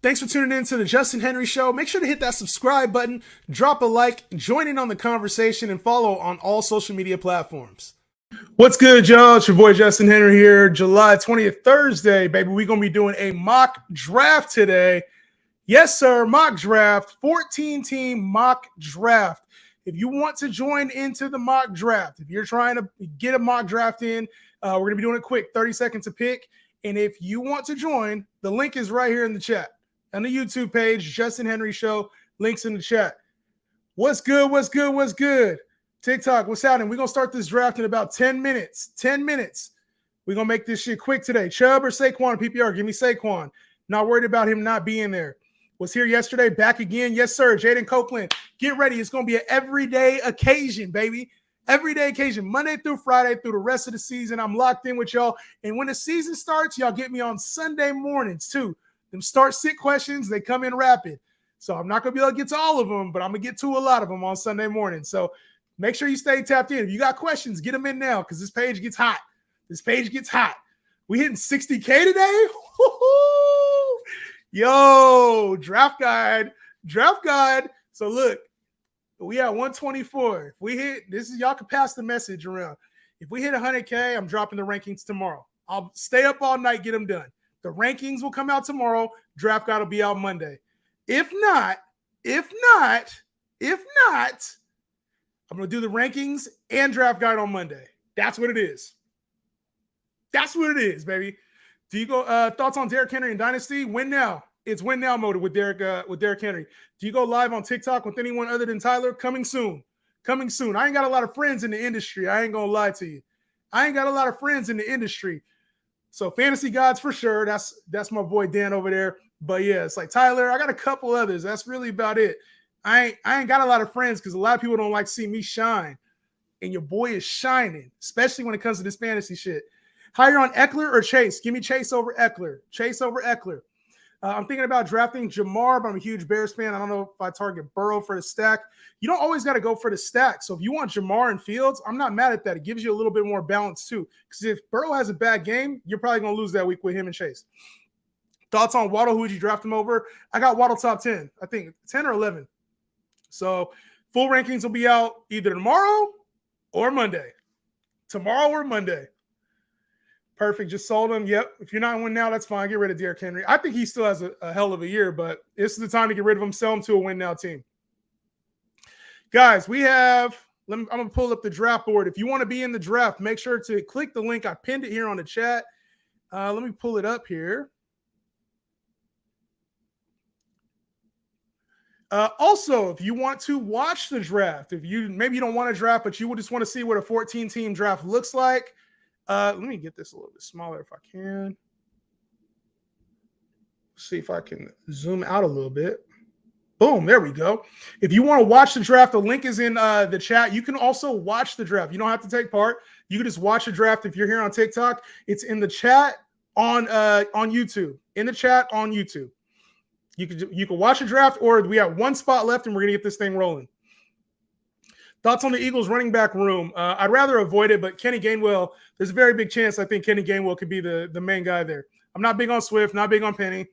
Thanks for tuning in to the Justin Henry Show. Make sure to hit that subscribe button, drop a like, join in on the conversation, and follow on all social media platforms. What's good, y'all? It's your boy Justin Henry here. July 20th, Thursday, baby. We're going to be doing a mock draft today. Yes, sir, mock draft, 14-team mock draft. If you want to join into the mock draft, if you're trying to get a mock draft in, we're going to be doing it quick, 30 seconds a pick. And if you want to join, the link is right here in the chat. On the YouTube page, Justin Henry Show, links in the chat. What's good? What's good? What's good? TikTok, what's happening? We're going to start this draft in about 10 minutes. 10 minutes. We're going to make this shit quick today. Chubb or Saquon, PPR? Give me Saquon. Not worried about him not being there. Was here yesterday, back again. Yes, sir. Jaden Copeland, get ready. It's going to be an everyday occasion, baby. Everyday occasion, Monday through Friday through the rest of the season. I'm locked in with y'all. And when the season starts, y'all get me on Sunday mornings, too. Them start-sit questions, they come in rapid. So I'm not going to be able to get to all of them, but I'm going to get to a lot of them on Sunday morning. So make sure you stay tapped in. If you got questions, get them in now because this page gets hot. This page gets hot. We hitting 60K today? Woo-hoo! Yo, draft guide. Draft guide. So look, we at 124. If we hit, this is, y'all can pass the message around. If we hit 100K, I'm dropping the rankings tomorrow. I'll stay up all night, get them done. The rankings will come out tomorrow. Draft guide will be out Monday. If not, I'm going to do the rankings and draft guide on Monday. That's what it is. That's what it is, baby. Do you go thoughts on Derrick Henry and Dynasty? Win now. It's win now mode with Derrick Henry. Do you go live on TikTok with anyone other than Tyler? Coming soon. Coming soon. I ain't got a lot of friends in the industry. I ain't going to lie to you. I ain't got a lot of friends in the industry. So fantasy gods for sure. That's my boy Dan over there. But yeah, it's like Tyler. I got a couple others. That's really about it. I ain't got a lot of friends because a lot of people don't like to see me shine. And your boy is shining, especially when it comes to this fantasy shit. Higher on Eckler or Chase? Give me Chase over Eckler. Chase over Eckler. I'm thinking about drafting Jamar, but I'm a huge Bears fan. I don't know if I target Burrow for the stack. You don't always got to go for the stack. So if you want Jamar and Fields, I'm not mad at that. It gives you a little bit more balance too. Because if Burrow has a bad game, you're probably going to lose that week with him and Chase. Thoughts on Waddle? Who would you draft him over? I got Waddle top 10. I think 10 or 11. So full rankings will be out either tomorrow or Monday. Tomorrow or Monday. Perfect. Just sold him. Yep. If you're not win now, that's fine. Get rid of Derrick Henry. I think he still has a hell of a year, but this is the time to get rid of him. Sell him to a win now team. Guys, we have – I'm going to pull up the draft board. If you want to be in the draft, make sure to click the link. I pinned it here on the chat. Let me pull it up here. Also, if you want to watch the draft, if you maybe you don't want to draft, but you just want to see what a 14-team draft looks like, let me get this a little bit smaller if I can. See if I can zoom out a little bit. Boom, there we go. If you want to watch the draft, the link is in the chat. You can also watch the draft. You don't have to take part. You can just watch the draft if you're here on TikTok. It's in the chat on YouTube. In the chat on YouTube. You can watch the draft, or we have one spot left, and we're going to get this thing rolling. Thoughts on the Eagles running back room? I'd rather avoid it, but Kenny Gainwell, there's a very big chance I think Kenny Gainwell could be the main guy there. I'm not big on Swift, not big on Penny.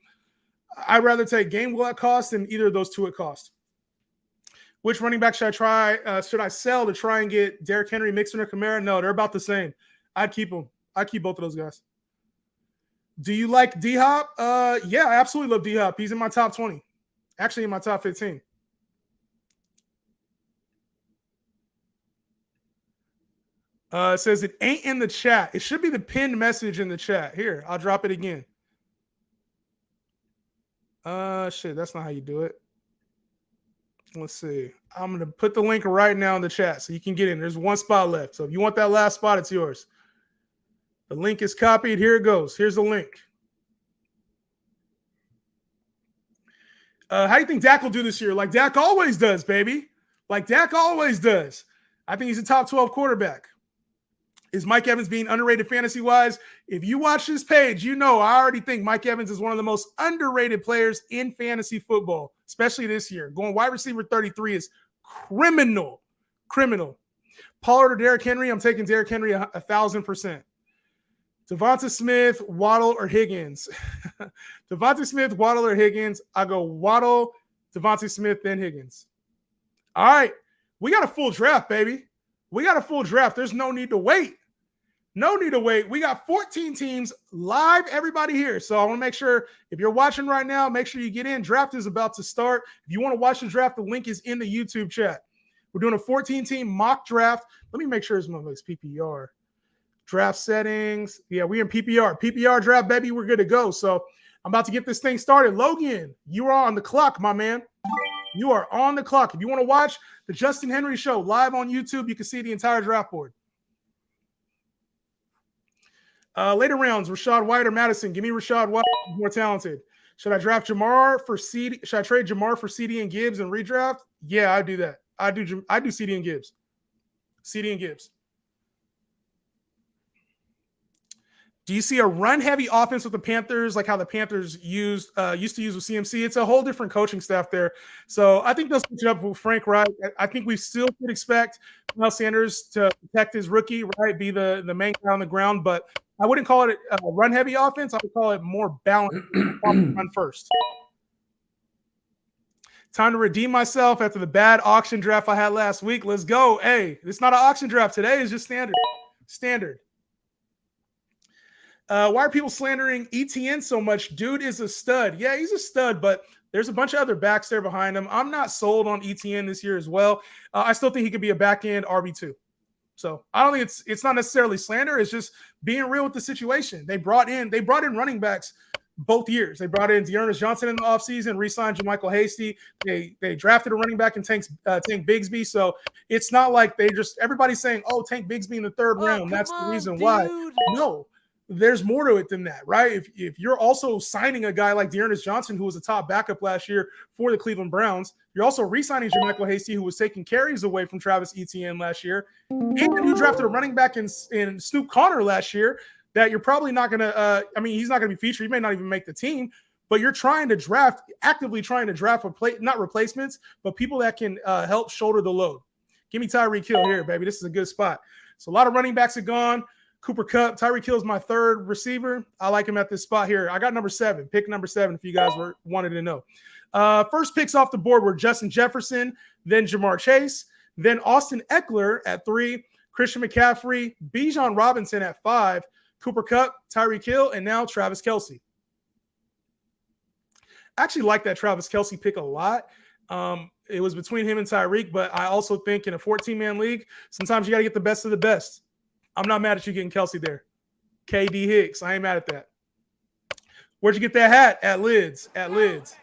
I'd rather take Gainwell at cost than either of those two at cost. Which running back should I try? Should I sell to try and get Derrick Henry, Mixon, or Kamara? No, they're about the same. I'd keep them. I'd keep both of those guys. Do you like D-Hop? Yeah, I absolutely love D-Hop. He's in my top 20. Actually, in my top 15. It says it ain't in the chat. It should be the pinned message in the chat. Here, I'll drop it again. Shit, that's not how you do it. Let's see. I'm going to put the link right now in the chat so you can get in. There's one spot left. So if you want that last spot, it's yours. The link is copied. Here it goes. Here's the link. How do you think Dak will do this year? Like Dak always does, baby. Like Dak always does. I think he's a top 12 quarterback. Is Mike Evans being underrated fantasy-wise? If you watch this page, you know I already think Mike Evans is one of the most underrated players in fantasy football, especially this year. Going wide receiver 33 is criminal. Criminal. Pollard or Derrick Henry? I'm taking Derrick Henry 1,000%. Devonta Smith, Waddle, or Higgins? Devonta Smith, Waddle, or Higgins? I go Waddle, Devonta Smith, then Higgins. All right. We got a full draft, baby. We got a full draft. There's no need to wait. No need to wait. We got 14 teams live, everybody here. So I want to make sure if you're watching right now, make sure you get in. Draft is about to start. If you want to watch the draft, the link is in the YouTube chat. We're doing a 14-team mock draft. Let me make sure it's my PPR. Draft settings. Yeah, we're in PPR. PPR draft, baby. We're good to go. So I'm about to get this thing started. Logan, you are on the clock, my man. You are on the clock. If you want to watch the Justin Henry Show live on YouTube, you can see the entire draft board. Later rounds, Rashad White or Madison. Give me Rashad White. He's more talented. Should I draft Jamar for CD? Should I trade Jamar for CD and Gibbs and redraft? Yeah, I do that. I do CD and Gibbs. CD and Gibbs. Do you see a run-heavy offense with the Panthers, like how the Panthers used to use with CMC? It's a whole different coaching staff there. So I think they'll switch it up with Frank Reich. I think we still could expect Miles Sanders to protect his rookie, right, be the main guy on the ground. But I wouldn't call it a run-heavy offense. I would call it more balanced run first. Time to redeem myself after the bad auction draft I had last week. Let's go. Hey, it's not an auction draft today. It's just standard. Standard. Why are people slandering ETN so much? Dude is a stud. Yeah, he's a stud, but there's a bunch of other backs there behind him. I'm not sold on ETN this year as well. I still think he could be a back-end RB2. So I don't think it's not necessarily slander. It's just being real with the situation. They brought in running backs both years. They brought in Dearness Johnson in the offseason, re-signed JaMychal Hasty. They drafted a running back in Tank Bigsby. So it's not like everybody's saying, oh, Tank Bigsby in the third round. That's the reason why. No. There's more to it than that, right? If you're also signing a guy like Dearness Johnson, who was a top backup last year for the Cleveland Browns, you're also re-signing JaMychal Hasty, who was taking carries away from Travis Etienne last year, and you drafted a running back in Snoop Connor last year that you're probably not going to he's not going to be featured. He may not even make the team, but you're actively trying to draft not replacements, but people that can help shoulder the load. Give me Tyreek Hill here, baby. This is a good spot. So a lot of running backs are gone. Cooper Kupp, Tyreek Hill is my third receiver. I like him at this spot here. I got number 7, pick number 7 if you guys wanted to know. First picks off the board were Justin Jefferson, then Jamar Chase, then Austin Eckler at 3, Christian McCaffrey, Bijan Robinson at 5, Cooper Kupp, Tyreek Hill, and now Travis Kelce. I actually like that Travis Kelce pick a lot. It was between him and Tyreek, but I also think in a 14-man league, sometimes you got to get the best of the best. I'm not mad at you getting Kelce there. KD Hicks. I ain't mad at that. Where'd you get that hat? At Lids. At Lids.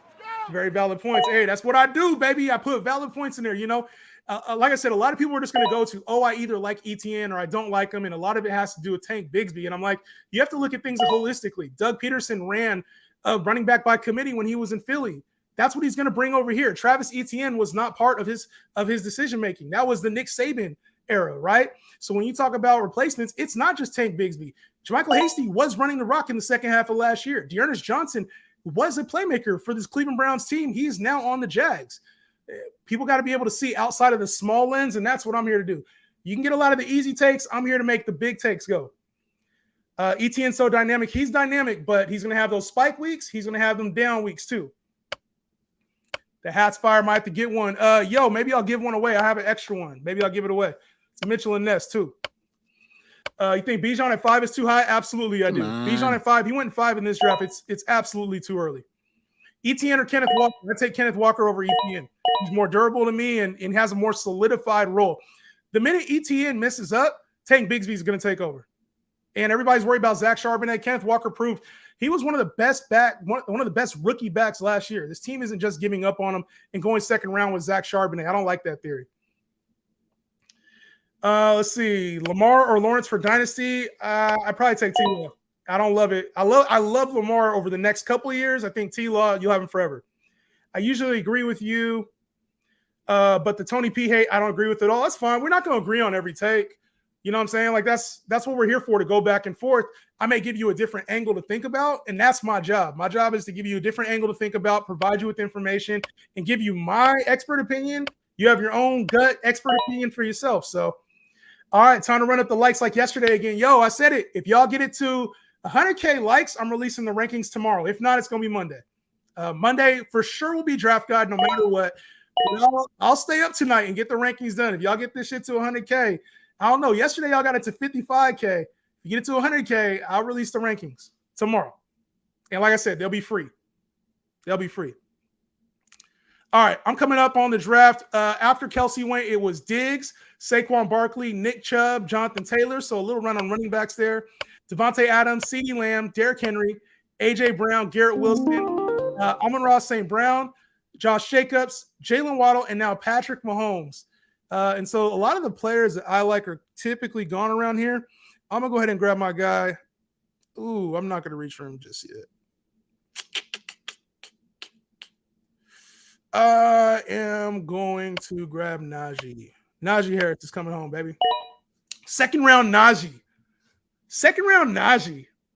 Very valid points. Hey, that's what I do, baby. I put valid points in there. Like I said, a lot of people are just going to go to, I either like ETN or I don't like him. And a lot of it has to do with Tank Bigsby. And I'm like, you have to look at things holistically. Doug Peterson ran a running back by committee when he was in Philly. That's what he's going to bring over here. Travis Etienne was not part of his decision-making. That was the Nick Saban era, right? So when you talk about replacements, it's not just Tank Bigsby. JaMychal Hasty was running the rock in the second half of last year. Dearness Johnson was a playmaker for this Cleveland Browns team. He's now on the Jags. People got to be able to see outside of the small lens, and that's what I'm here to do. You can get a lot of the easy takes. I'm here to make the big takes go. ETN's so dynamic. He's dynamic, but he's going to have those spike weeks. He's going to have them down weeks too. The hat's fire. Might have to get one. Maybe I'll give one away. I have an extra one. Maybe I'll give it away. It's Mitchell and Ness too. You think Bijan at 5 is too high? Absolutely, I do. Bijan at 5. He went 5 in this draft. It's absolutely too early. ETN or Kenneth Walker? I take Kenneth Walker over ETN. He's more durable to me and has a more solidified role. The minute ETN misses up, Tank Bigsby is going to take over. And everybody's worried about Zach Charbonnet. Kenneth Walker proved he was one of the best one of the best rookie backs last year. This team isn't just giving up on him and going second round with Zach Charbonnet. I don't like that theory. Let's see. Lamar or Lawrence for Dynasty? I probably take T-Law. I don't love it. I love Lamar over the next couple of years. I think T-Law, you'll have him forever. I usually agree with you, but the Tony P hate, I don't agree with it all. That's fine. We're not going to agree on every take. You know what I'm saying? Like that's what we're here for, to go back and forth. I may give you a different angle to think about, and that's my job. My job is to give you a different angle to think about, provide you with information, and give you my expert opinion. You have your own gut expert opinion for yourself. So All right, time to run up the likes like yesterday again. Yo, I said it. If y'all get it to 100K likes, I'm releasing the rankings tomorrow. If not, it's going to be Monday. Monday for sure will be draft guide no matter what. I'll stay up tonight and get the rankings done. If y'all get this shit to 100K, I don't know. Yesterday, y'all got it to 55K. If you get it to 100K, I'll release the rankings tomorrow. And like I said, they'll be free. They'll be free. All right, I'm coming up on the draft. After Kelsey went, it was Diggs, Saquon Barkley, Nick Chubb, Jonathan Taylor. So a little run on running backs there. Devontae Adams, CeeDee Lamb, Derrick Henry, A.J. Brown, Garrett Wilson, Amon-Ra St. Brown, Josh Jacobs, Jalen Waddle, and now Patrick Mahomes. And so a lot of the players that I like are typically gone around here. I'm going to go ahead and grab my guy. Ooh, I'm not going to reach for him just yet. I am going to grab Najee. Najee Harris is coming home, baby. Second round Najee.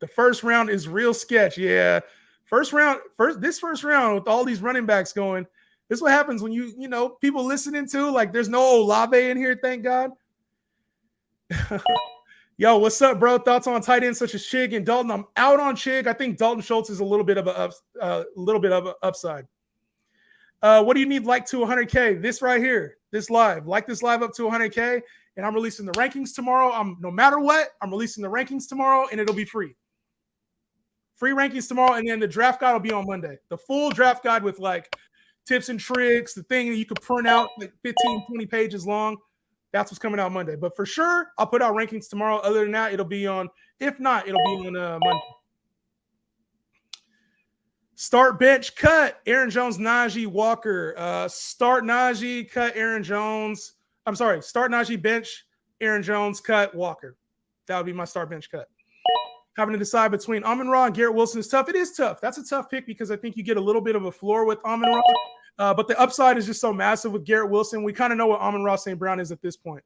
The first round is real sketch. Yeah. First round with all these running backs going. This is what happens when you know, people listening to, like, there's no Olave in here, thank God. Yo, what's up, bro? Thoughts on tight ends such as Chig and Dalton? I'm out on Chig. I think Dalton Schultz is a little bit of an upside. What do you need like to 100K? This right here, this live. Like this live up to 100K, and I'm releasing the rankings tomorrow. No matter what, I'm releasing the rankings tomorrow, and it'll be free. Free rankings tomorrow, and then the draft guide will be on Monday. The full draft guide with like tips and tricks, the thing that you could print out like 15, 20 pages long. That's what's coming out Monday. But for sure, I'll put out rankings tomorrow. Other than that, it'll be on, if not, it'll be on Monday. Start, bench, cut. Aaron Jones, Najee, Walker. Start Najee, cut Aaron Jones. I'm sorry. Start Najee, bench, Aaron Jones, cut Walker. That would be my start, bench, cut. Having to decide between Amon-Ra and Garrett Wilson is tough. It is tough. That's a tough pick because I think you get a little bit of a floor with Amon-Ra. But the upside is just so massive with Garrett Wilson. We kind of know what Amon-Ra St. Brown is at this point.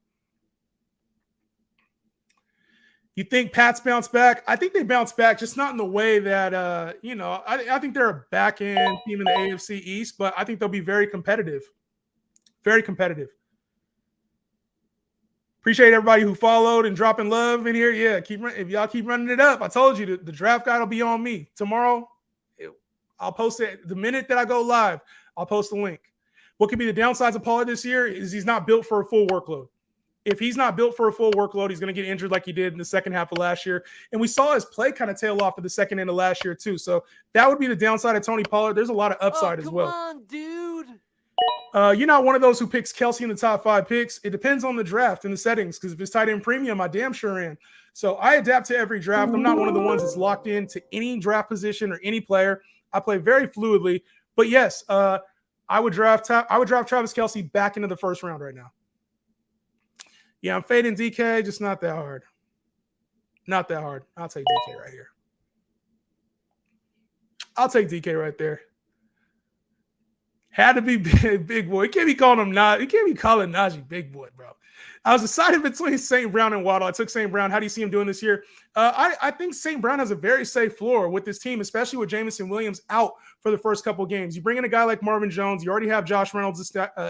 You think Pats bounce back? I think they bounce back, just not in the way that, I think they're a back-end team in the AFC East, but I think they'll be very competitive. Very competitive. Appreciate everybody who followed and dropping love in here. Yeah, if y'all keep running it up. I told you, the draft guide will be on me. Tomorrow, I'll post it. The minute that I go live, I'll post the link. What could be the downsides of Pollard this year is he's not built for a full workload. If he's not built for a full workload, he's going to get injured like he did in the second half of last year. And we saw his play kind of tail off at the second end of last year too. So that would be the downside of Tony Pollard. There's a lot of upside as well. Come on, dude. You're not one of those who picks Kelsey in the top 5 picks. It depends on the draft and the settings, because if it's tight end premium, I damn sure am. So I adapt to every draft. I'm not one of the ones that's locked into any draft position or any player. I play very fluidly. But yes, I would draft Travis Kelsey back into the first round right now. Yeah, I'm fading DK, just not that hard. Not that hard. I'll take DK right here. I'll take DK right there. Had to be big boy. You can't be calling him You can't be calling Najee big boy, bro. I was decided between St. Brown and Waddle. I took St. Brown. How do you see him doing this year? I think St. Brown has a very safe floor with this team, especially with Jameson Williams out for the first couple of games. You bring in a guy like Marvin Jones. You already have Josh Reynolds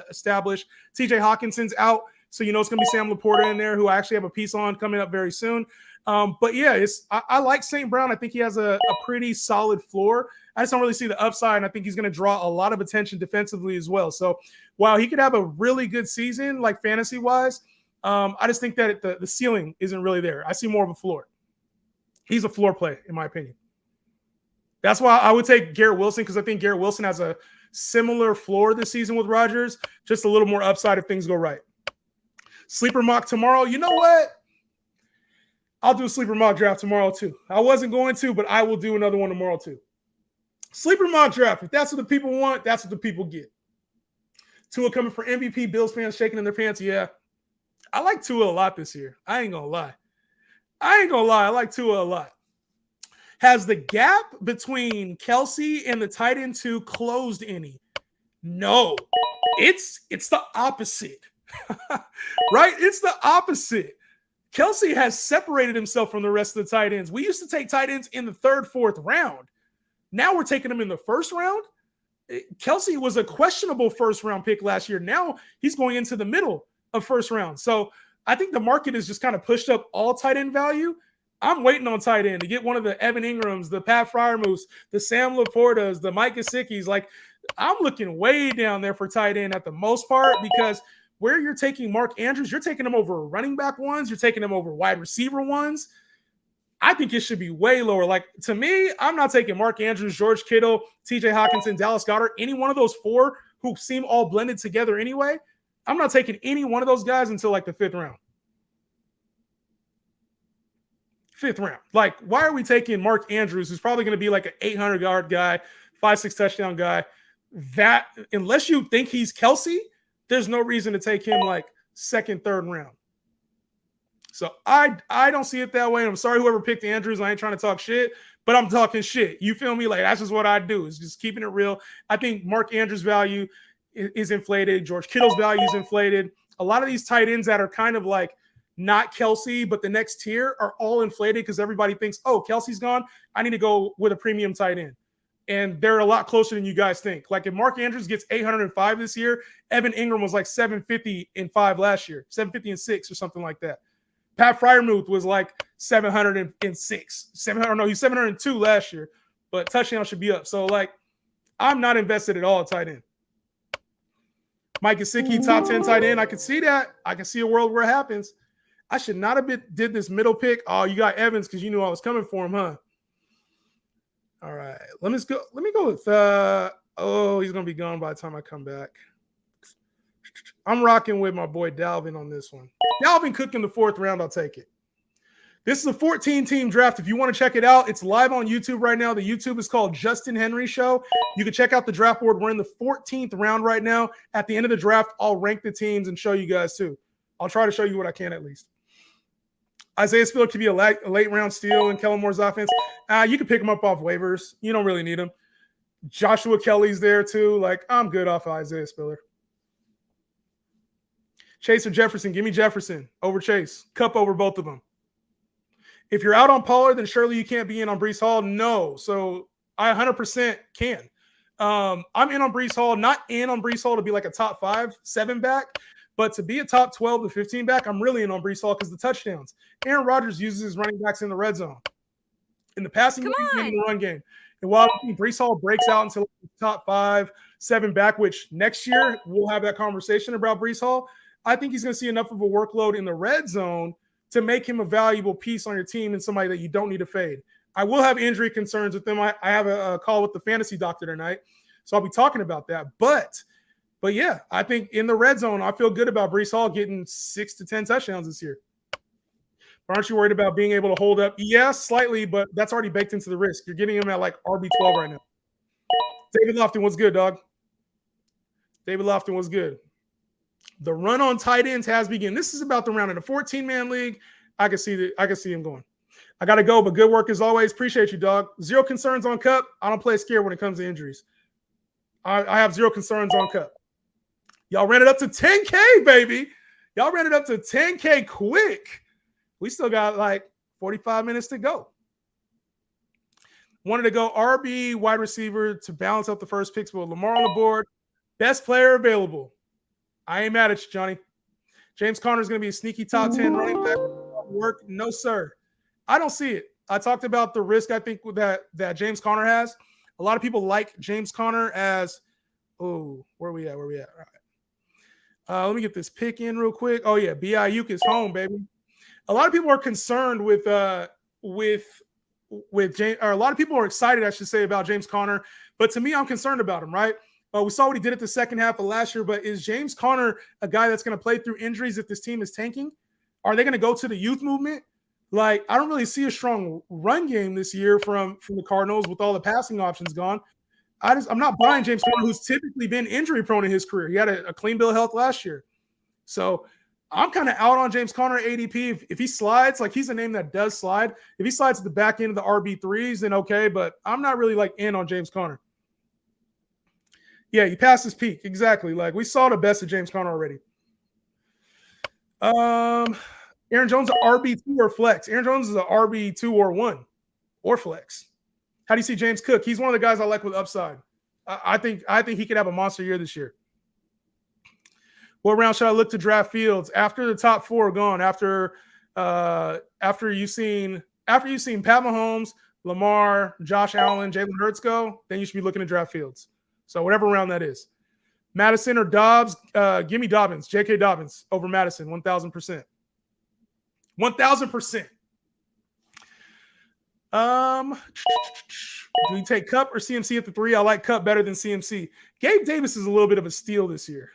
established. TJ Hawkinson's out. So you know it's going to be Sam Laporta in there, who I actually have a piece on coming up very soon. But yeah, I like St. Brown. I think he has a pretty solid floor. I just don't really see the upside, and I think he's going to draw a lot of attention defensively as well. So while he could have a really good season, like fantasy-wise, I just think that the ceiling isn't really there. I see more of a floor. He's a floor play, in my opinion. That's why I would take Garrett Wilson, because I think Garrett Wilson has a similar floor this season with Rodgers, just a little more upside if things go right. Sleeper mock tomorrow. You know what? I'll do a sleeper mock draft tomorrow too. I wasn't going to, but I will do another one tomorrow too. Sleeper mock draft. If that's what the people want, that's what the people get. Tua coming for MVP. Bills fans shaking in their pants. Yeah. I like Tua a lot this year. I ain't going to lie. I like Tua a lot. Has the gap between Kelsey and the tight end 2 closed any? No. It's the opposite. Right? It's the opposite. Kelsey has separated himself from the rest of the tight ends. We used to take tight ends in the 3rd, 4th round. Now we're taking them in the 1st round. Kelsey was a questionable 1st round pick last year. Now he's going into the middle of 1st round. So I think the market has just kind of pushed up all tight end value. I'm waiting on tight end to get one of the Evan Ingrams, the Pat Fryermuths, the Sam Laportas, the Mike Gesicki's. Like, I'm looking way down there for tight end at the most part, because where you're taking Mark Andrews, you're taking him over running back ones, you're taking him over wide receiver ones. I think it should be way lower. Like, to me, I'm not taking Mark Andrews, George Kittle, TJ Hawkinson, Dallas Goedert, any one of those four who seem all blended together anyway. I'm not taking any one of those guys until like the 5th round. 5th round. Like, why are we taking Mark Andrews, who's probably going to be like an 800-yard guy, 5-6 touchdown guy? That, unless you think he's Kelsey, there's no reason to take him like 2nd, 3rd round. So I don't see it that way. I'm sorry whoever picked Andrews. I ain't trying to talk shit, but I'm talking shit. You feel me? Like, that's just what I do, is just keeping it real. I think Mark Andrews' value is inflated. George Kittle's value is inflated. A lot of these tight ends that are kind of like not Kelsey, but the next tier, are all inflated because everybody thinks, oh, Kelsey's gone, I need to go with a premium tight end. And they're a lot closer than you guys think. Like, if Mark Andrews gets 805 this year, Evan Ingram was like 750 and 5 last year, 750 and 6 or something like that. Pat Fryermuth was like 706, 700. No, he's 702 last year, but touchdown should be up. So, like, I'm not invested at all at tight end. Mike Gesicki, top 10 tight end. I can see that. I can see a world where it happens. I should not have did this middle pick. Oh, you got Evans because you knew I was coming for him, huh? All right. Let me go with he's gonna be gone by the time I come back. I'm rocking with my boy Dalvin on this one. Dalvin Cook in the 4th round, I'll take it. This is a 14-team draft. If you want to check it out, it's live on YouTube right now. The YouTube is called Justin Henry Show. You can check out the draft board. We're in the 14th round right now. At the end of the draft, I'll rank the teams and show you guys too. I'll try to show you what I can at least. Isaiah Spiller could be a late round steal in Kellen Moore's offense. You can pick him up off waivers. You don't really need him. Joshua Kelly's there too. Like, I'm good off of Isaiah Spiller. Chase or Jefferson? Give me Jefferson over Chase. Cup over both of them. If you're out on Pollard, then surely you can't be in on Breece Hall. No. So I 100% can. I'm in on Breece Hall, not in on Breece Hall to be like a top 5, 7 back, but to be a top 12 to 15 back, I'm really in on Breece Hall because the touchdowns. Aaron Rodgers uses his running backs in the red zone, in the passing game, and in the run game. And while Breece Hall breaks out into top 5, 7 back, which next year we'll have that conversation about Breece Hall, I think he's going to see enough of a workload in the red zone to make him a valuable piece on your team and somebody that you don't need to fade. I will have injury concerns with them. I have a call with the fantasy doctor tonight, so I'll be talking about that. But yeah, I think in the red zone, I feel good about Breece Hall getting 6 to 10 touchdowns this year. But aren't you worried about being able to hold up? Yeah, slightly, but that's already baked into the risk. You're getting him at like RB12 right now. David Lofton, what's good, dog? David Lofton, what's good? The run on tight ends has begun. This is about the round in a 14-man league. I can see him going. I got to go, but good work as always. Appreciate you, dog. Zero concerns on Cup. I don't play scared when it comes to injuries. I have zero concerns on Cup. Y'all ran it up to 10K, baby. Y'all ran it up to 10K quick. We still got like 45 minutes to go. Wanted to go RB wide receiver to balance out the first picks with Lamar on the board. Best player available. I ain't mad at you, Johnny. James Conner is going to be a sneaky top 10 running back. Work? No, sir. I don't see it. I talked about the risk I think that James Conner has. A lot of people like James Conner as, where we at? All right. Let me get this pick in real quick. Oh, yeah, Ayuk is home, baby. A lot of people are concerned with James, or a lot of people are excited, I should say, about James Conner. But to me, I'm concerned about him, right? We saw what he did at the second half of last year, but is James Conner a guy that's going to play through injuries if this team is tanking? Are they going to go to the youth movement? Like, I don't really see a strong run game this year from the Cardinals with all the passing options gone. I'm not buying James Conner, who's typically been injury prone in his career. He had a clean bill of health last year. So I'm kind of out on James Conner ADP. If he slides, like he's a name that does slide. If he slides at the back end of the RB3s, then okay, but I'm not really like in on James Conner. Yeah, he passed his peak. Exactly. Like we saw the best of James Conner already. Aaron Jones, an RB2 or flex? Aaron Jones is an RB2 or 1 or flex. How do you see James Cook? He's one of the guys I like with upside. I think he could have a monster year this year. What round should I look to draft Fields? After the top 4 are gone, after you've seen Pat Mahomes, Lamar, Josh Allen, Jalen Hurts go, then you should be looking to draft Fields. So whatever round that is. Madison or Dobbs, give me Dobbins, J.K. Dobbins over Madison, 1,000%. 1,000%. Do we take Kupp or CMC at the 3? I like Kupp better than CMC. Gabe Davis is a little bit of a steal this year.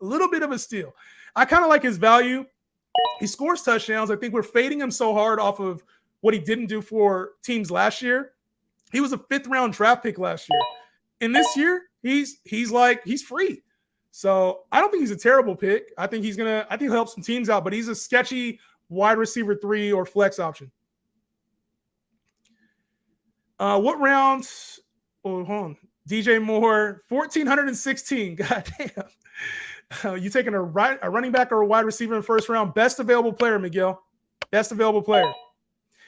A little bit of a steal. I kind of like his value. He scores touchdowns. I think we're fading him so hard off of what he didn't do for teams last year. He was a 5th-round draft pick last year. And this year, he's free. So I don't think he's a terrible pick. I think he'll help some teams out, but he's a sketchy wide receiver 3 or flex option. What round? Oh, hold on. DJ Moore, 1,416. Goddamn. You taking a running back or a wide receiver in the first round? Best available player, Miguel. Best available player.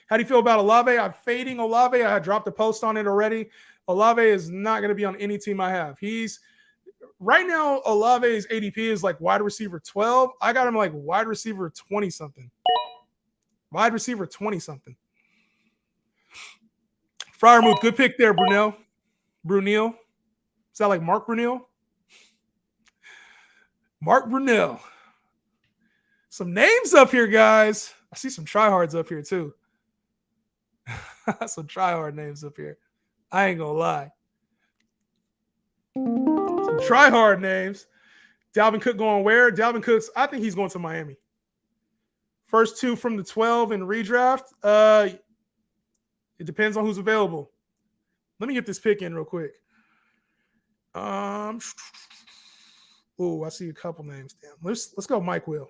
How do you feel about Olave? I'm fading Olave. I had dropped a post on it already. Olave is not going to be on any team I have. Right now, Olave's ADP is like wide receiver 12. I got him like wide receiver 20-something. Wide receiver 20-something. Fryermuth, good pick there, Brunel. Is that like Mark Brunel? Mark Brunel. Some names up here, guys. I see some tryhards up here, too. Some tryhard names up here. I ain't gonna lie. Some tryhard names. Dalvin Cook going where? Dalvin Cook's, I think he's going to Miami. First 2 from the 12 in redraft. It depends on who's available. Let me get this pick in real quick. I see a couple names. Damn. Let's go Mike Will.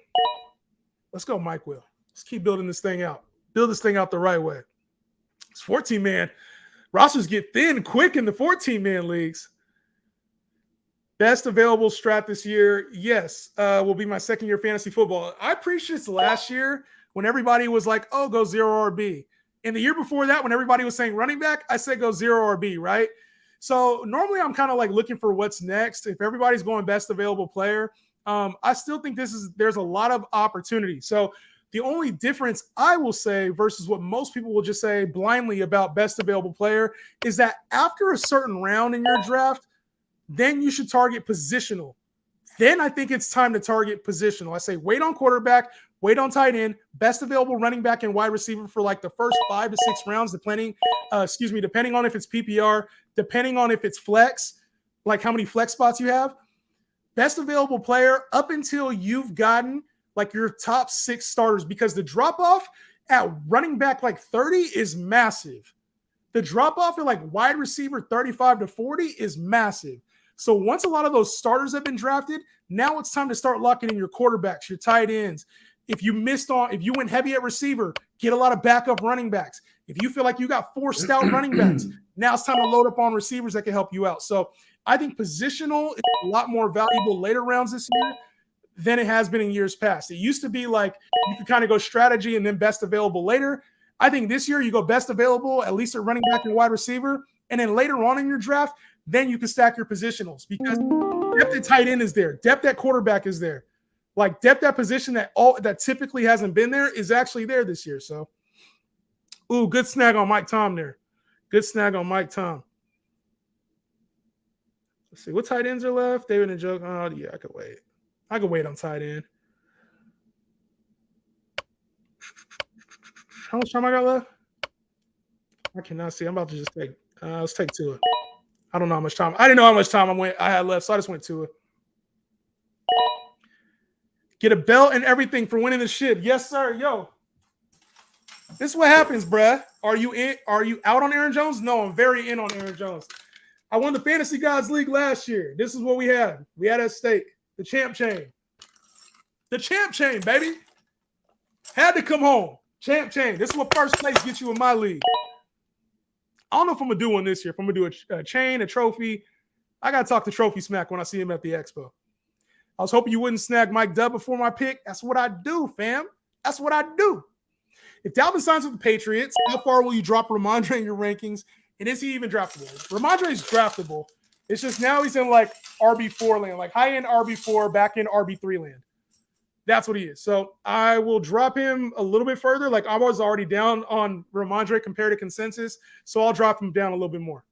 Let's go Mike Will. Let's keep building this thing out. Build this thing out the right way. It's 14-man. Rosters get thin quick in the 14-man leagues. Best available strat this year, yes, will be my second-year fantasy football. I preached this last year when everybody was like, oh, go 0 RB. And the year before that, when everybody was saying running back, I said go 0 RB, right? So normally I'm kind of like looking for what's next. If everybody's going best available player, I still think there's a lot of opportunity. So the only difference I will say versus what most people will just say blindly about best available player is that after a certain round in your draft, then you should target positional. Then I think it's time to target positional. I say wait on quarterback, wait on tight end, best available running back and wide receiver for like the first 5 to 6 rounds, depending on if it's PPR, depending on if it's flex, like how many flex spots you have. Best available player up until you've gotten like your top 6 starters, because the drop-off at running back like 30 is massive. The drop-off at like wide receiver 35 to 40 is massive. So once a lot of those starters have been drafted, now it's time to start locking in your quarterbacks, your tight ends. If you went heavy at receiver, get a lot of backup running backs. If you feel like you got 4 stout running backs, now it's time to load up on receivers that can help you out. So I think positional is a lot more valuable later rounds this year than it has been in years past. It used to be like you could kind of go strategy and then best available later. I think this year you go best available, at least at running back and wide receiver, and then later on in your draft, then you can stack your positionals because depth at tight end is there. Depth at quarterback is there. Like depth at position that typically hasn't been there is actually there this year. So, good snag on Mike Tom there. Good snag on Mike Tom. Let's see. What tight ends are left? David and Joe. Oh, yeah, I could wait. I could wait on tight end. How much time I got left? I cannot see. I'm about to just take. Let's take Tua. I don't know how much time. I didn't know how much time I had left, so I just went Tua. Get a belt and everything for winning the shit. Yes, sir. Yo, this is what happens, bruh. Are you in? Are you out on Aaron Jones? No, I'm very in on Aaron Jones. I won the Fantasy Gods League last year. This is what we had. We had at stake the champ chain. The champ chain, baby. Had to come home. Champ chain. This is what first place gets you in my league. I don't know if I'm going to do one this year. If I'm going to do a chain, a trophy. I got to talk to Trophy Smack when I see him at the expo. I was hoping you wouldn't snag Mike Dubb before my pick. That's what I do, fam. That's what I do. If Dalvin signs with the Patriots, how far will you drop Ramondre in your rankings? And is he even draftable? Ramondre is draftable. It's just now he's in like RB4 land, like high-end RB4, back-end RB3 land. That's what he is. So I will drop him a little bit further. Like I was already down on Ramondre compared to consensus, so I'll drop him down a little bit more.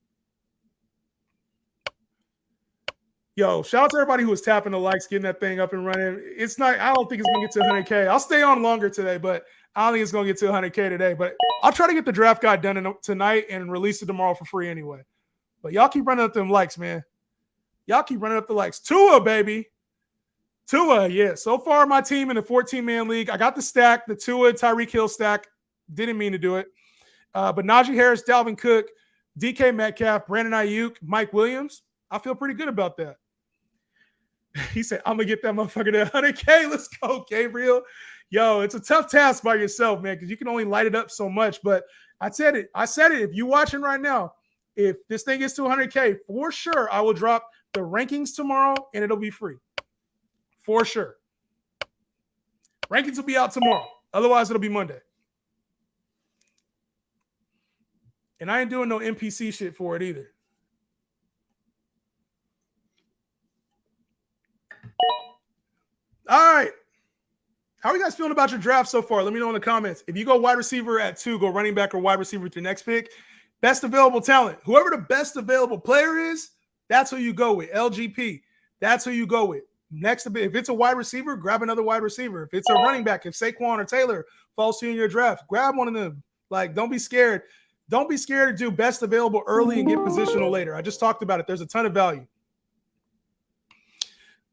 Yo, shout out to everybody who was tapping the likes, getting that thing up and running. It's not, I don't think it's going to get to 100K. I'll stay on longer today, but I don't think it's going to get to 100K today. But I'll try to get the draft guide done tonight and release it tomorrow for free anyway. But y'all keep running up them likes, man. Y'all keep running up the likes. Tua, baby. Tua, yeah. So far, my team in the 14-man league, I got the stack, the Tua, Tyreek Hill stack. Didn't mean to do it. But Najee Harris, Dalvin Cook, DK Metcalf, Brandon Ayuk, Mike Williams, I feel pretty good about that. He said, I'm going to get that motherfucker to 100K. Let's go, Gabriel. Yo, it's a tough task by yourself, man, because you can only light it up so much. But I said it. If you're watching right now, if this thing gets to 100K, for sure, I will drop the rankings tomorrow, and it'll be free. For sure. Rankings will be out tomorrow. Otherwise, it'll be Monday. And I ain't doing no NPC shit for it either. All right. How are you guys feeling about your draft so far? Let me know in the comments. If you go wide receiver at 2, go running back or wide receiver with your next pick. Best available talent. Whoever the best available player is, that's who you go with. LGP. That's who you go with. Next, if it's a wide receiver, grab another wide receiver. If it's a running back, if Saquon or Taylor falls to you in your draft, grab one of them. Like, don't be scared. Don't be scared to do best available early and get positional later. I just talked about it. There's a ton of value.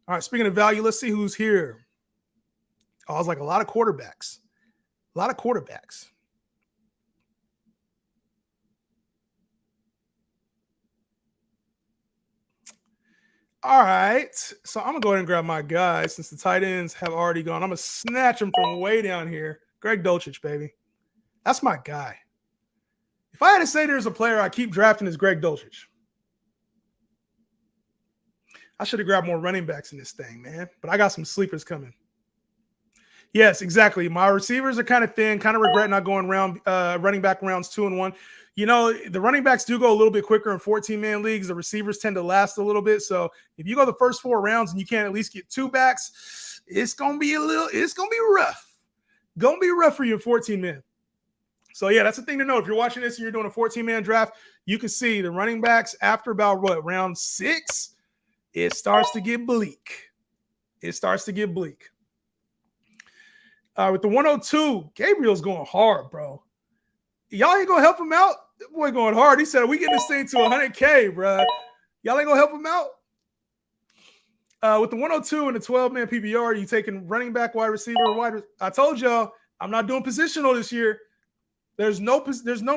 All right, speaking of value, let's see who's here. Oh, I was like a lot of quarterbacks. A lot of quarterbacks. All right, so I'm going to go ahead and grab my guy since the tight ends have already gone. I'm going to snatch him from way down here. Greg Dulcich, baby. That's my guy. If I had to say there's a player I keep drafting, is Greg Dulcich. I should have grabbed more running backs in this thing, man. But I got some sleepers coming. Yes, exactly. My receivers are kind of thin. Kind of regret not going running back rounds 2 and 1. You know, the running backs do go a little bit quicker in 14-man leagues. The receivers tend to last a little bit. So if you go the first 4 rounds and you can't at least get 2 backs, it's going to be rough. Going to be rough for you in 14-man. So, yeah, that's the thing to know. If you're watching this and you're doing a 14-man draft, you can see the running backs after about, round 6, it starts to get bleak. It starts to get bleak. With the 102, Gabriel's going hard, bro. Y'all ain't going to help him out? That boy going hard. He said, we get this thing to 100K, bro. Y'all ain't going to help him out? With the 102 and the 12-man PPR, you taking running back, wide receiver, I told y'all, I'm not doing positional this year. There's no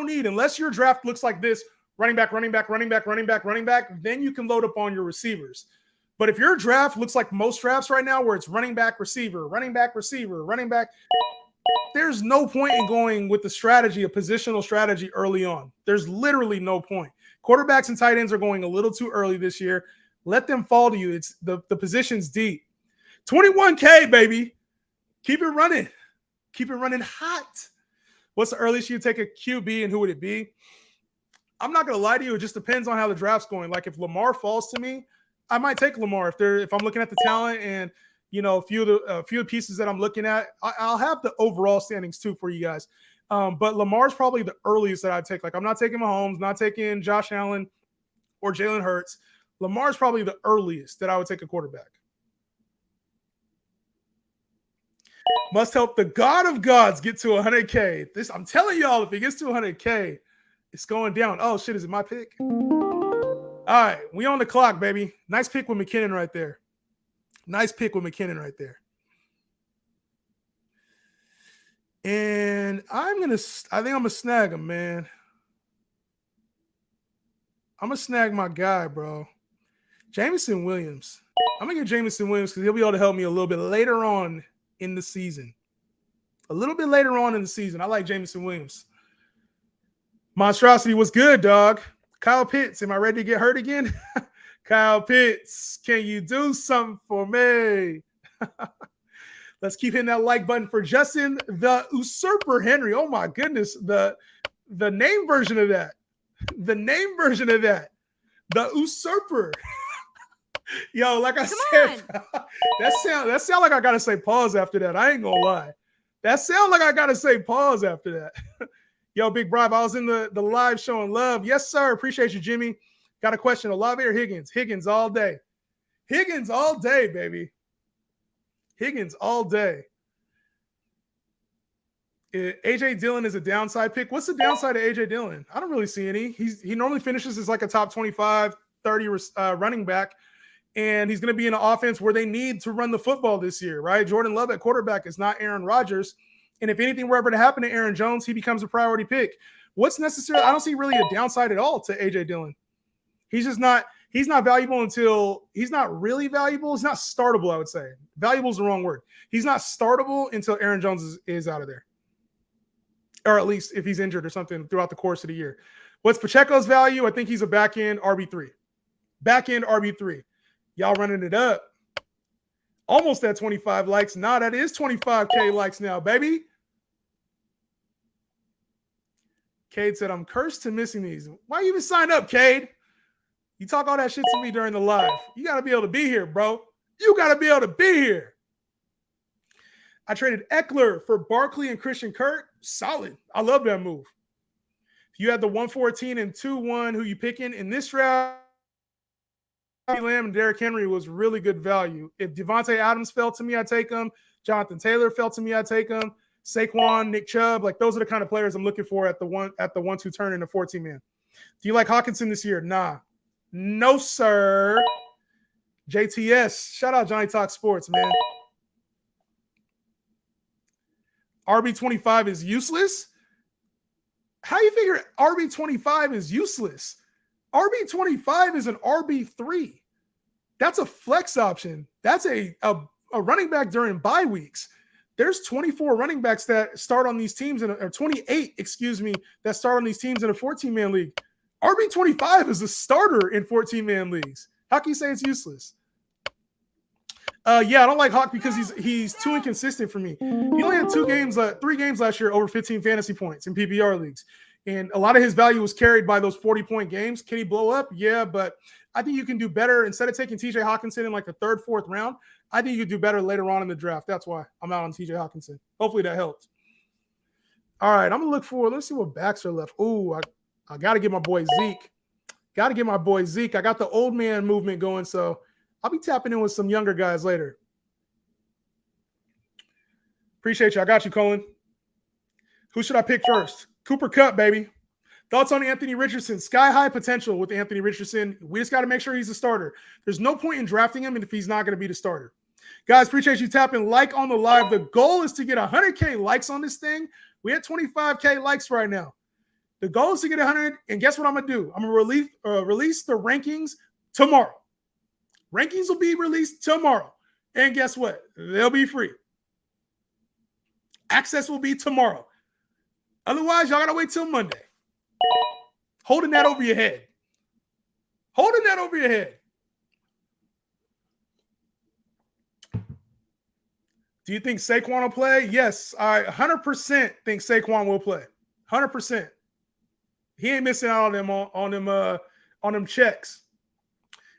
need. Unless your draft looks like this, running back, then you can load up on your receivers. But if your draft looks like most drafts right now where it's running back, receiver, there's no point in going with the strategy, a positional strategy early on. There's literally no point. Quarterbacks and tight ends are going a little too early this year. Let them fall to you. It's the position's deep. 21K, baby. Keep it running. Keep it running hot. What's the earliest you take a QB and who would it be? I'm not going to lie to you. It just depends on how the draft's going. Like if Lamar falls to me, I might take Lamar if I'm looking at the talent and, you know, a few of the pieces that I'm looking at. I'll have the overall standings too for you guys. But Lamar's probably the earliest that I take. Like I'm not taking Mahomes, not taking Josh Allen or Jalen Hurts. Lamar's probably the earliest that I would take a quarterback. Must help the God of gods get to 100K. I'm telling y'all, if he gets to 100K, it's going down. Oh, shit, is it my pick? All right, we on the clock, baby. Nice pick with McKinnon right there. Nice pick with McKinnon right there. And I think I'm going to snag him, man. I'm going to snag my guy, bro. Jameson Williams. I'm going to get Jameson Williams because he'll be able to help me a little bit later on in the season. A little bit later on in the season. I like Jameson Williams. Monstrosity was good, dog. Kyle Pitts, am I ready to get hurt again? Kyle Pitts, can you do something for me? Let's keep hitting that like button for Justin the Usurper Henry. Oh my goodness, the name version of that. The name version of that. The usurper. Yo, like I said, that sound like I gotta say pause after that. I ain't gonna lie. That sound like I gotta say pause after that. Yo, Big Bribe, I was in the live showing love. Yes, sir. Appreciate you, Jimmy. Got a question. Olave or Higgins? Higgins all day. Higgins all day, baby. Higgins all day. AJ Dillon is a downside pick. What's the downside of AJ Dillon? I don't really see any. He normally finishes as like a top 25, 30 running back. And he's going to be in an offense where they need to run the football this year, right? Jordan Love at quarterback is not Aaron Rodgers. And if anything were ever to happen to Aaron Jones, he becomes a priority pick. What's necessary? I don't see really a downside at all to AJ Dillon. He's not valuable until he's not really valuable. He's not startable, I would say. Valuable is the wrong word. He's not startable until Aaron Jones is out of there. Or at least if he's injured or something throughout the course of the year. What's Pacheco's value? I think he's a back-end RB3. Back-end RB3. Y'all running it up. Almost at 25 likes. Nah, that is 25K likes now, baby. Cade said, I'm cursed to missing these. Why you even sign up, Cade? You talk all that shit to me during the live. You got to be able to be here, bro. You got to be able to be here. I traded Eckler for Barkley and Christian Kirk. Solid. I love that move. If you had the 114 and 2-1, who you picking in this draft? Lamb and Derrick Henry was really good value. If Devontae Adams fell to me, I'd take him. Jonathan Taylor fell to me, I'd take him. Saquon, Nick Chubb, like those are the kind of players I'm looking for at the 1-2 turn in the 14-man. Do you like Hawkinson this year? Nah. No, sir. JTS. Shout out Johnny Talk Sports, man. RB25 is useless? How you figure RB25 is useless? RB25 is an RB3. That's a flex option. That's a running back during bye weeks. There's 24 running backs that start on these teams, or 28, that start on these teams in a 14-man league. RB25 is a starter in 14-man leagues. How can you say it's useless? Yeah, I don't like Hawk because he's too inconsistent for me. He only had 3 games last year over 15 fantasy points in PPR leagues. And a lot of his value was carried by those 40-point games. Can he blow up? Yeah, but I think you can do better. Instead of taking TJ Hawkinson in like the 3rd, 4th round, I think you could do better later on in the draft. That's why I'm out on TJ Hawkinson. Hopefully that helped. All right, I'm going to look forward. Let's see what backs are left. Ooh, I got to get my boy Zeke. I got the old man movement going, so I'll be tapping in with some younger guys later. Appreciate you. I got you, Colin. Who should I pick first? Cooper Kupp, baby. Thoughts on Anthony Richardson? Sky high potential with Anthony Richardson. We just got to make sure he's a starter. There's no point in drafting him if he's not going to be the starter. Guys, appreciate you tapping like on the live. The goal is to get 100K likes on this thing. We had 25K likes right now. The goal is to get 100, and guess what I'm going to do? I'm going to release the rankings tomorrow. Rankings will be released tomorrow. And guess what? They'll be free. Access will be tomorrow. Otherwise, y'all got to wait till Monday. Holding that over your head. Do you think Saquon will play? Yes. I 100% think Saquon will play. 100%. He ain't missing out on them checks.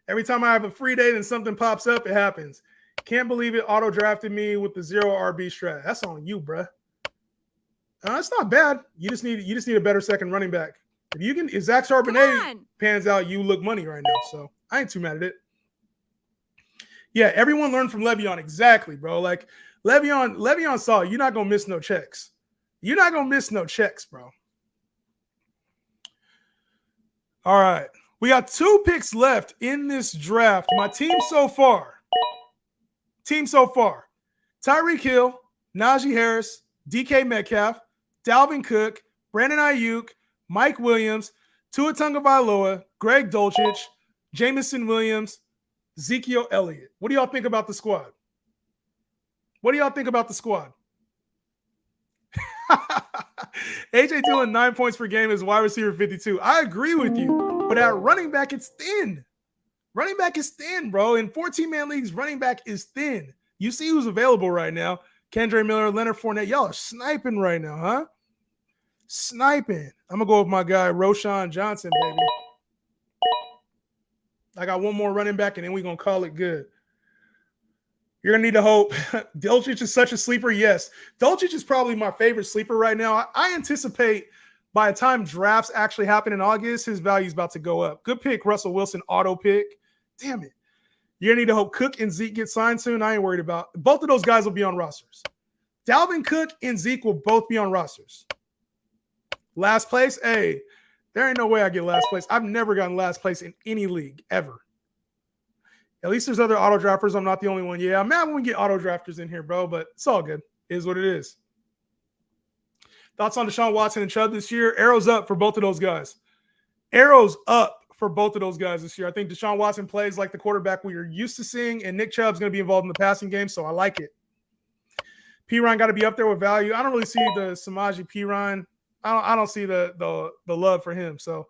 Every time I have a free day and something pops up, it happens. Can't believe it. Auto drafted me with the 0 RB strat. That's on you, bruh. It's not bad. You just need a better second running back. If Zach Charbonnet pans out, you look money right now. So I ain't too mad at it. Yeah, everyone learned from Le'Veon. Exactly, bro. Like Le'Veon saw you're not gonna miss no checks. You're not gonna miss no checks, bro. All right. We got 2 picks left in this draft. My team so far. Tyreek Hill, Najee Harris, DK Metcalf, Dalvin Cook, Brandon Ayuk, Mike Williams, Tua Tagovailoa, Greg Dulcich, Jameson Williams, Ezekiel Elliott. What do y'all think about the squad? AJ Dillon, 9 points per game is wide receiver 52. I agree with you, but at running back, it's thin. Running back is thin, bro. In 14-man leagues, running back is thin. You see who's available right now. Kendre Miller, Leonard Fournette. Y'all are sniping right now, huh? Sniping. I'm going to go with my guy, Roshan Johnson, baby. I got one more running back, and then we're going to call it good. You're going to need to hope. Dolcic is such a sleeper. Yes. Dolcic is probably my favorite sleeper right now. I anticipate by the time drafts actually happen in August, his value is about to go up. Good pick, Russell Wilson, auto pick. Damn it. You're going to need to hope Cook and Zeke get signed soon. I ain't worried about it. Both of those guys will be on rosters. Dalvin Cook and Zeke will both be on rosters. Last place? Hey, there ain't no way I get last place. I've never gotten last place in any league, ever. At least there's other auto drafters. I'm not the only one. Yeah, I'm mad when we get auto drafters in here, bro, but it's all good. It is what it is. Thoughts on Deshaun Watson and Chubb this year? Arrows up for both of those guys. Arrows up for both of those guys this year. I think Deshaun Watson plays like the quarterback we are used to seeing, and Nick Chubb's going to be involved in the passing game, so I like it. P-Ryan got to be up there with value. I don't really see the Samaje P-Ryan. I don't see the love for him, so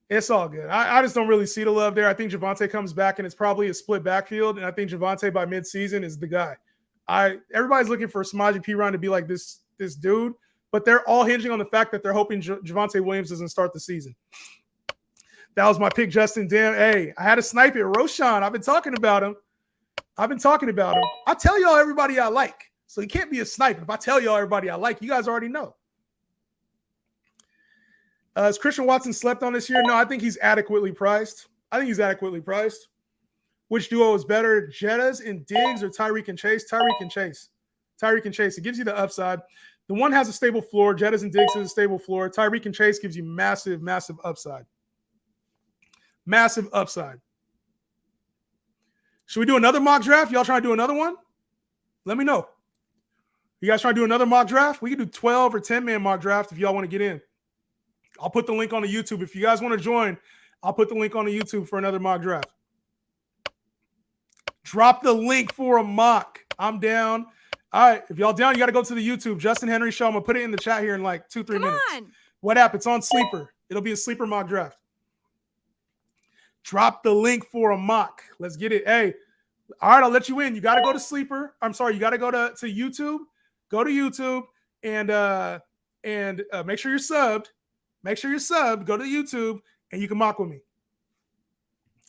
it's all good. I just don't really see the love there. I think Javonte comes back, and it's probably a split backfield, and I think Javonte by midseason is the guy. Everybody's looking for Samaje P-Ryan to be like this dude, but they're all hinging on the fact that they're hoping Javonte Williams doesn't start the season. That was my pick, Justin. Damn, hey, I had to snipe it. Roshan, I've been talking about him. I tell y'all everybody I like, so he can't be a sniper. If I tell y'all everybody I like, you guys already know. Is Christian Watson slept on this year? No, I think he's adequately priced. Which duo is better, Jettas and Diggs or Tyreek and Chase? Tyreek and Chase. It gives you the upside. The one has a stable floor. Jettas and Diggs has a stable floor. Tyreek and Chase gives you massive, massive upside. Massive upside. Should we do another mock draft? Y'all trying to do another one? Let me know. You guys trying to do another mock draft? We can do 12 or 10-man mock draft if y'all want to get in. I'll put the link on the YouTube. If you guys want to join, I'll put the link on the YouTube for another mock draft. Drop the link for a mock. I'm down. All right. If y'all down, you got to go to the YouTube. Justin Henry Show. I'm going to put it in the chat here in like 2-3 minutes. What happened? It's on Sleeper. It'll be a Sleeper mock draft. Drop the link for a mock. Let's get it. Hey, all right, I'll let you in. You got to go to Sleeper. I'm sorry. You got to go to YouTube. Go to YouTube and make sure you're subbed. Go to YouTube, and you can mock with me.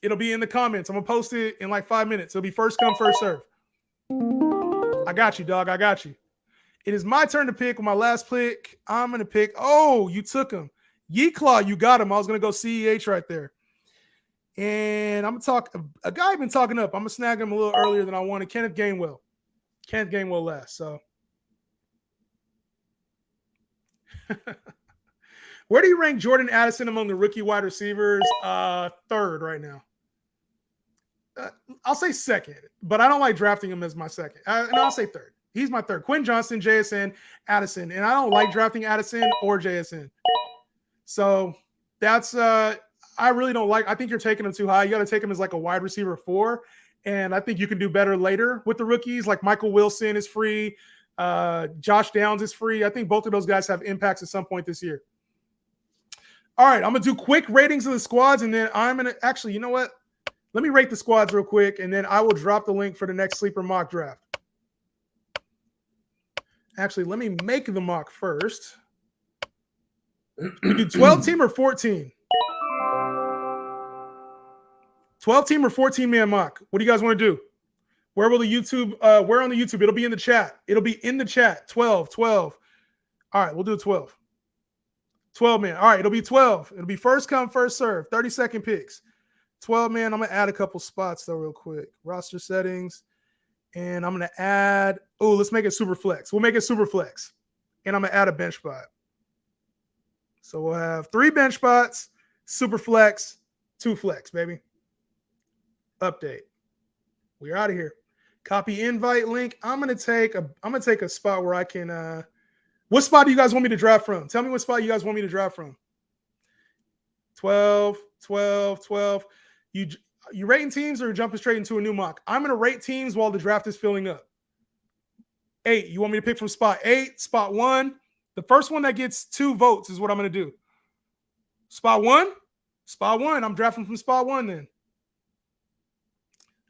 It'll be in the comments. I'm going to post it in like 5 minutes. It'll be first come, first serve. I got you, dog. I got you. It is my turn to pick. With my last pick, I'm going to pick. Oh, you took him. Yeeclaw, you got him. I was going to go CEH right there. And I'm going to talk. A guy I've been talking up. I'm going to snag him a little earlier than I wanted. Kenneth Gainwell last. So. Where do you rank Jordan Addison among the rookie wide receivers? Third right now. I'll say second, but I don't like drafting him as my second. And I'll say third. He's my third. Quinn Johnson, JSN, Addison. And I don't like drafting Addison or JSN. So that's I really don't like. I think you're taking him too high. You got to take him as like a wide receiver 4. And I think you can do better later with the rookies. Like Michael Wilson is free. Josh Downs is free. I think both of those guys have impacts at some point this year. All right, I'm going to do quick ratings of the squads, and then I'm going to – actually, you know what? Let me rate the squads real quick, and then I will drop the link for the next Sleeper mock draft. Actually, let me make the mock first. We do 12-team or 14? 12-team or 14-man mock? What do you guys want to do? Where will the YouTube where on the YouTube? It'll be in the chat. 12. All right, we'll do 12. 12 man. All right, it'll be 12. It'll be first come, first serve. 30-second picks. 12 man. I'm gonna add a couple spots though, real quick. Roster settings, and I'm gonna add. Oh, let's make it super flex. We'll make it super flex, and I'm gonna add a bench spot. So we'll have 3 bench spots, super flex, 2 flex, baby. Update. We're out of here. Copy invite link. I'm gonna take a spot where I can. What spot do you guys want me to draft from? Tell me what spot you guys want me to draft from. 12. You rating teams or jumping straight into a new mock? I'm going to rate teams while the draft is filling up. 8. You want me to pick from spot 8, spot 1? The first one that gets 2 votes is what I'm going to do. Spot 1? Spot 1. I'm drafting from spot 1 then.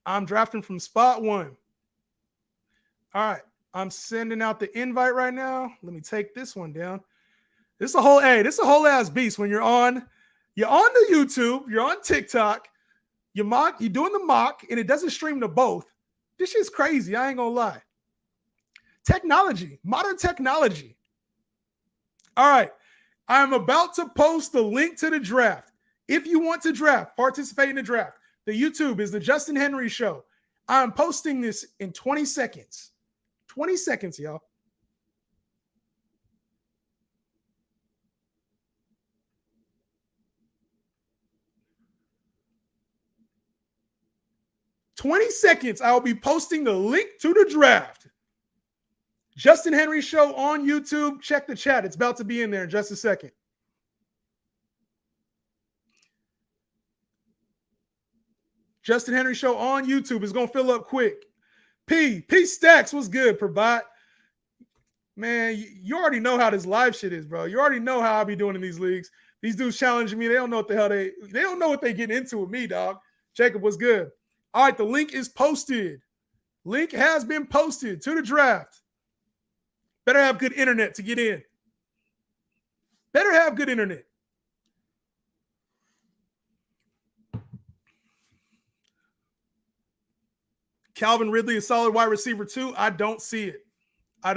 I'm drafting from spot 1. All right. I'm sending out the invite right now. Let me take this one down. This is a whole ass beast when you're on the YouTube, you're on TikTok, You're doing the mock, and it doesn't stream to both. This shit's crazy. I ain't gonna lie. Technology, modern technology. All right. I'm about to post the link to the draft. If you want to draft, participate in the draft. The YouTube is the Justin Henry Show. I'm posting this in 20 seconds. 20 seconds, y'all. I will be posting the link to the draft. Justin Henry Show on YouTube. Check the chat. It's about to be in there in just a second. Justin Henry Show on YouTube is going to fill up quick. P Stacks, what's good, Provide? Man, you already know how this live shit is, bro. You already know how I be doing in these leagues. These dudes challenging me. They don't know what the hell they don't know what they getting into with me, dog. Jacob, what's good? All right, the link is posted. Link has been posted to the draft. Better have good internet to get in. Better have good internet. Calvin Ridley, a solid wide receiver too. I don't see it. I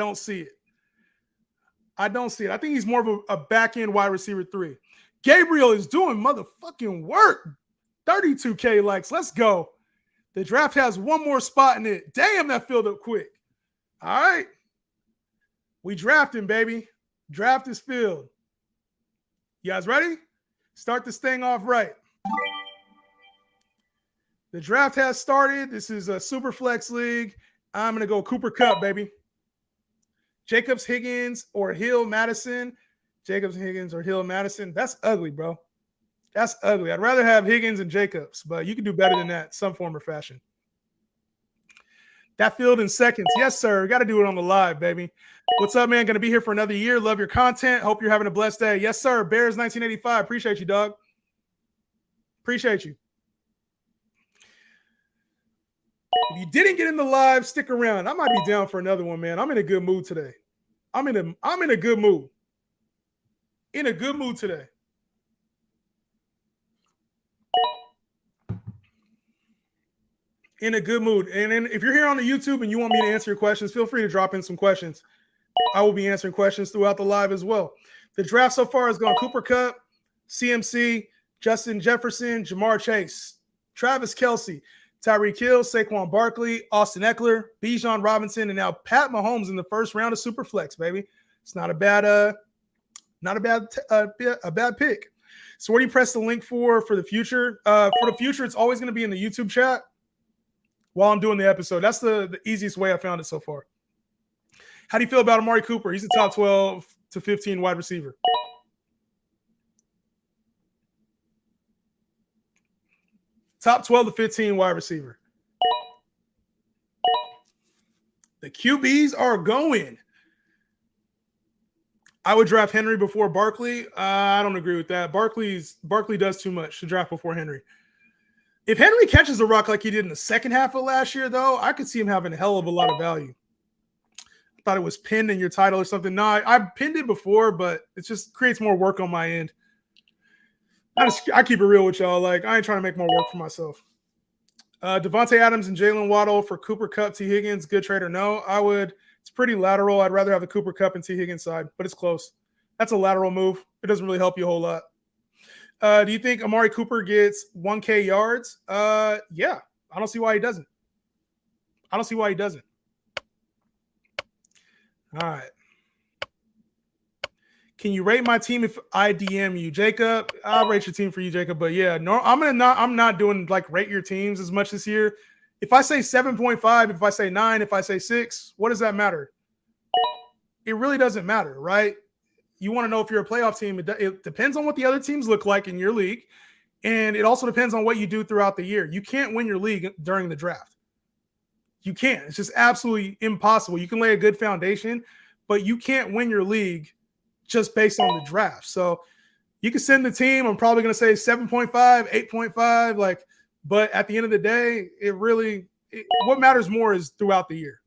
think he's more of a back-end wide receiver 3. Gabriel is doing motherfucking work. 32K likes. Let's go. The draft has one more spot in it. Damn, that filled up quick. All right. We drafting, baby. Draft is filled. You guys ready? Start this thing off right. The draft has started. This is a super flex league. I'm going to go Cooper Kupp, baby. Jacobs, Higgins, or Hill, Madison. Jacobs, Higgins, or Hill, Madison. That's ugly, bro. That's ugly. I'd rather have Higgins and Jacobs, but you can do better than that, some form or fashion. That field in seconds. Yes, sir. Got to do it on the live, baby. What's up, man? Going to be here for another year. Love your content. Hope you're having a blessed day. Yes, sir. Bears 1985. Appreciate you, dog. Appreciate you. If you didn't get in the live, stick around. I might be down for another one, man. I'm in a good mood today. I'm in a good mood. In a good mood today. In a good mood. And then if you're here on the YouTube and you want me to answer your questions, feel free to drop in some questions. I will be answering questions throughout the live as well. The draft so far has gone Cooper Kupp, CMC, Justin Jefferson, Jamar Chase, Travis Kelce, Tyreek Hill, Saquon Barkley, Austin Eckler, Bijan Robinson, and now Pat Mahomes in the first round of Superflex, baby. It's not a bad pick. So where do you press the link for the future? For the future, it's always going to be in the YouTube chat while I'm doing the episode. That's the easiest way I found it so far. How do you feel about Amari Cooper? He's a top 12 to 15 wide receiver. Top 12 to 15 wide receiver. The QBs are going. I would draft Henry before Barkley. I don't agree with that. Barkley does too much to draft before Henry. If Henry catches a rock like he did in the second half of last year, though, I could see him having a hell of a lot of value. I thought it was pinned in your title or something. No, I pinned it before, but it just creates more work on my end. I keep it real with y'all. Like, I ain't trying to make more work for myself. Devontae Adams and Jalen Waddle for Cooper Kupp, T. Higgins. Good trade or no? It's pretty lateral. I'd rather have the Cooper Kupp and T. Higgins side, but it's close. That's a lateral move. It doesn't really help you a whole lot. Do you think Amari Cooper gets 1K yards? Yeah. I don't see why he doesn't. All right. Can you rate my team if I DM you, Jacob? I'll rate your team for you, Jacob. But yeah, no, I'm not doing like rate your teams as much this year. If I say 7.5, if I say 9, if I say 6, what does that matter? It really doesn't matter, right? You want to know if you're a playoff team. It depends on what the other teams look like in your league. And it also depends on what you do throughout the year. You can't win your league during the draft. You can't. It's just absolutely impossible. You can lay a good foundation, but you can't win your league just based on the draft. So you can send the team. I'm probably going to say 7.5, 8.5. But at the end of the day, what matters more is throughout the year.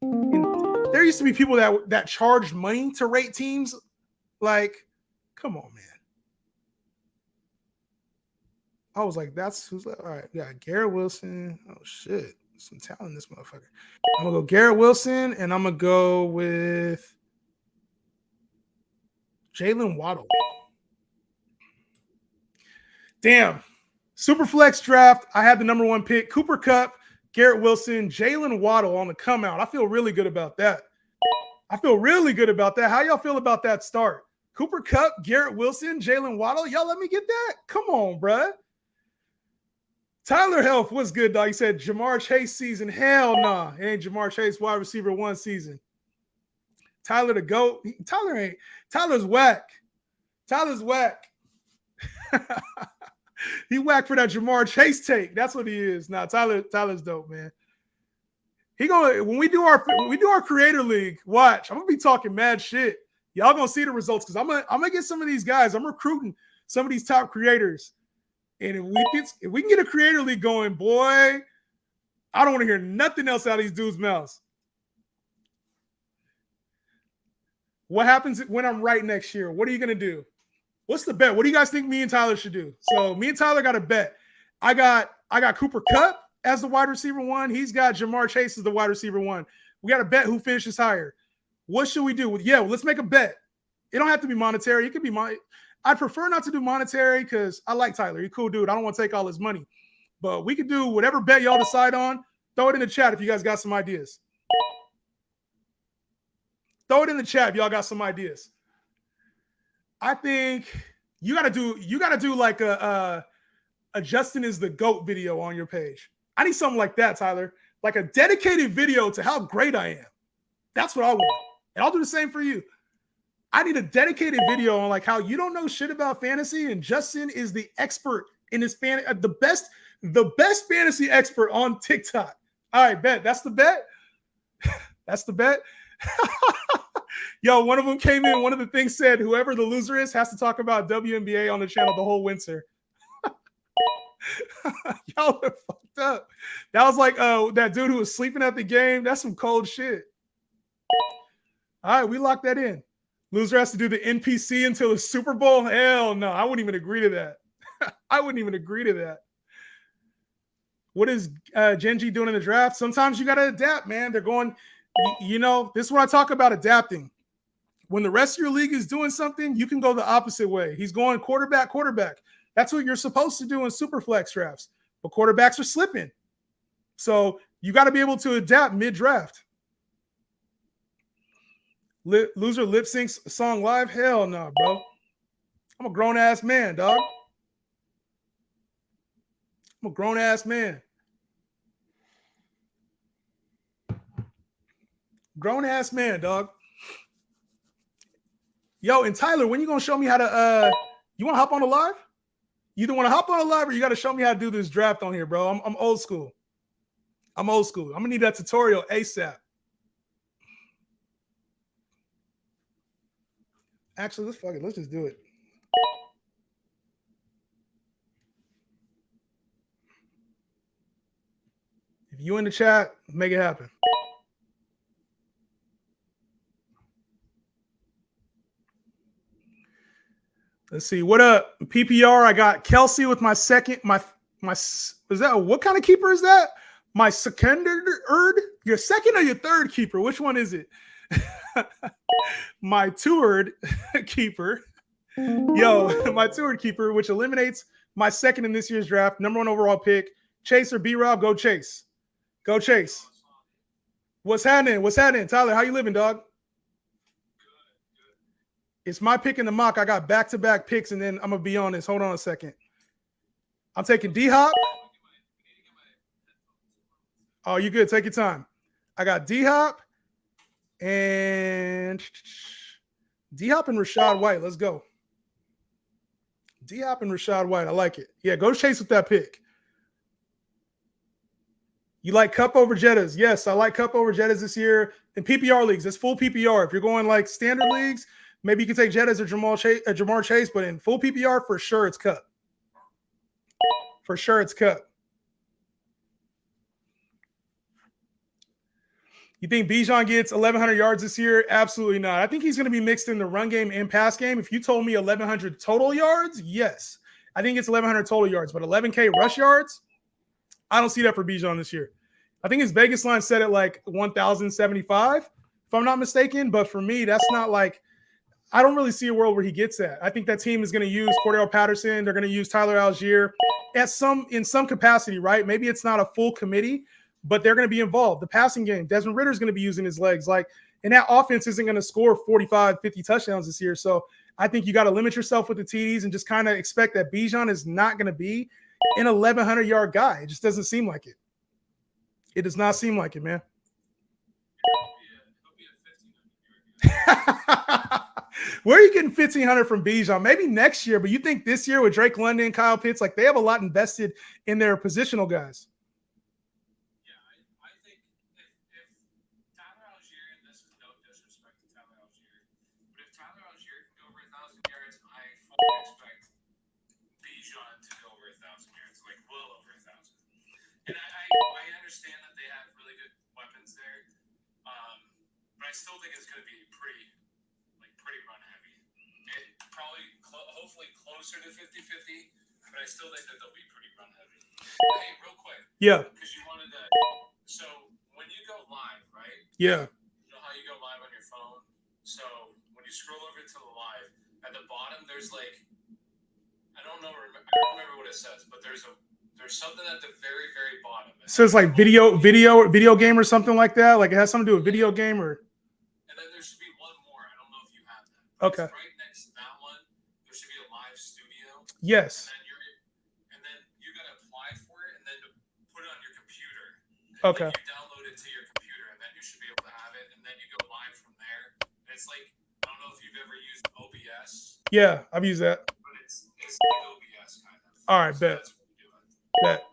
And there used to be people that charged money to rate teams. Like, come on, man. I was like, that's who's left. All right, we got Garrett Wilson. Oh shit, some talent in this motherfucker. I'm gonna go Garrett Wilson, and I'm gonna go with Jalen Waddle. Damn. Superflex draft. I had the number 1 pick. Cooper Kupp, Garrett Wilson, Jalen Waddle on the come out. I feel really good about that. How y'all feel about that start? Cooper Kupp, Garrett Wilson, Jalen Waddle. Y'all let me get that? Come on, bruh. Tyler Health, what's good, dog? He said Jamar Chase season. Hell nah. It ain't Jamar Chase wide receiver 1 season. Tyler the GOAT. Tyler's whack. He whacked for that Jamar Chase take. That's what he is. Nah, Tyler's dope, man. When we do our creator league, watch. I'm gonna be talking mad shit. Y'all gonna see the results because I'm gonna get some of these guys. I'm recruiting some of these top creators. And if we can get a creator league going, boy, I don't want to hear nothing else out of these dudes' mouths. What happens when I'm right next year? What are you gonna do? What's the bet? What do you guys think me and Tyler should do? So me and Tyler got a bet. I got Cooper Kupp as the wide receiver 1. He's got Jamar Chase as the wide receiver 1. We got to bet who finishes higher. What should we do? Let's make a bet. It don't have to be monetary. It could be I'd prefer not to do monetary because I like Tyler. He's a cool dude. I don't want to take all his money. But we could do whatever bet y'all decide on. Throw it in the chat if you guys got some ideas. Throw it in the chat if y'all got some ideas. I think you gotta do like a Justin is the GOAT video on your page. I need something like that, Tyler. Like a dedicated video to how great I am. That's what I want. And I'll do the same for you. I need a dedicated video on like how you don't know shit about fantasy and Justin is the expert in his the best fantasy expert on TikTok. All right, bet. That's the bet. That's the bet. Yo, one of them came in. One of the things said, whoever the loser is has to talk about WNBA on the channel the whole winter. Y'all are fucked up. That was like that dude who was sleeping at the game. That's some cold shit. All right, we locked that in. Loser has to do the NPC until the Super Bowl. Hell no, I wouldn't even agree to that. I wouldn't even agree to that. What is Genji doing in the draft? Sometimes you got to adapt, man. They're going, this is what I talk about adapting. When the rest of your league is doing something, you can go the opposite way. He's going quarterback. That's what you're supposed to do in super flex drafts. But quarterbacks are slipping. So you got to be able to adapt mid-draft. Loser lip syncs song live? Hell no, bro. I'm a grown-ass man, dog. I'm a grown-ass man. Grown-ass man, dog. Yo, and Tyler, when you going to show me how to you want to hop on the live? You either want to hop on the live or you got to show me how to do this draft on here, bro. I'm old school. I'm going to need that tutorial ASAP. Actually, let's just do it. If you in the chat, make it happen. Let's see. What up? PPR, I got Kelsey with my second, is that, what kind of keeper is that? My second, your second or your third keeper? Which one is it? My toured keeper. Yo, my toured keeper, which eliminates my second in this year's draft, number 1 overall pick. Chase or B-Rob, go Chase. Go Chase. What's happening? Tyler, how you living, dog? It's my pick in the mock. I got back-to-back picks, and then I'm going to be honest. Hold on a second. I'm taking D-Hop. Oh, you good. Take your time. I got D-Hop and Rashad White. Let's go. D-Hop and Rashad White. I like it. Yeah, go Chase with that pick. You like Cup over Jettas? Yes, I like Cup over Jettas this year. In PPR leagues, it's full PPR. If you're going like standard leagues, maybe you can take Jettas or Jamar Chase, but in full PPR, for sure it's Cup. For sure it's Cup. You think Bijan gets 1,100 yards this year? Absolutely not. I think he's going to be mixed in the run game and pass game. If you told me 1,100 total yards, yes. I think it's 1,100 total yards, but 11K rush yards, I don't see that for Bijan this year. I think his Vegas line set at like 1,075, if I'm not mistaken. But for me, that's not like, I don't really see a world where he gets that. I think that team is going to use Cordell Patterson. They're going to use Tyler Algier in some capacity, right? Maybe it's not a full committee, but they're going to be involved. The passing game, Desmond Ritter's going to be using his legs. And that offense isn't going to score 45, 50 touchdowns this year. So I think you got to limit yourself with the TDs and just kind of expect that Bijan is not going to be an 1,100-yard guy. It just doesn't seem like it. It does not seem like it, man. Where are you getting 1,500 from Bijan? Maybe next year, but you think this year with Drake London, Kyle Pitts, like they have a lot invested in their positional guys. Yeah, I think if Tyler Algier, and this is no disrespect to Tyler Algier, but if Tyler Algier can go over 1,000 yards, I fully expect Bijan to go over 1,000 yards, like well over 1,000. And I understand that they have really good weapons there, but I still think it's going to be pretty run heavy. And probably, hopefully closer to 50-50, but I still think that they'll be pretty run heavy. Hey, real quick. Yeah. Because you wanted to. So when you go live, right? Yeah. You know how you go live on your phone? So when you scroll over to the live, at the bottom, there's like, I don't remember what it says, but there's something at the very, very bottom. It says like video game or something like that. Like it has something to do with video game or. And then there should be one more. I don't know if you have that. Okay. Right next to that one, there should be a live studio. Yes. And then you got to apply for it and then to put it on your computer. Okay. You download it to your computer and then you should be able to have it. And then you go live from there. And it's like, I don't know if you've ever used OBS. Yeah, I've used that. But it's like OBS kind of. All right, so bet. That's what you do. Bet.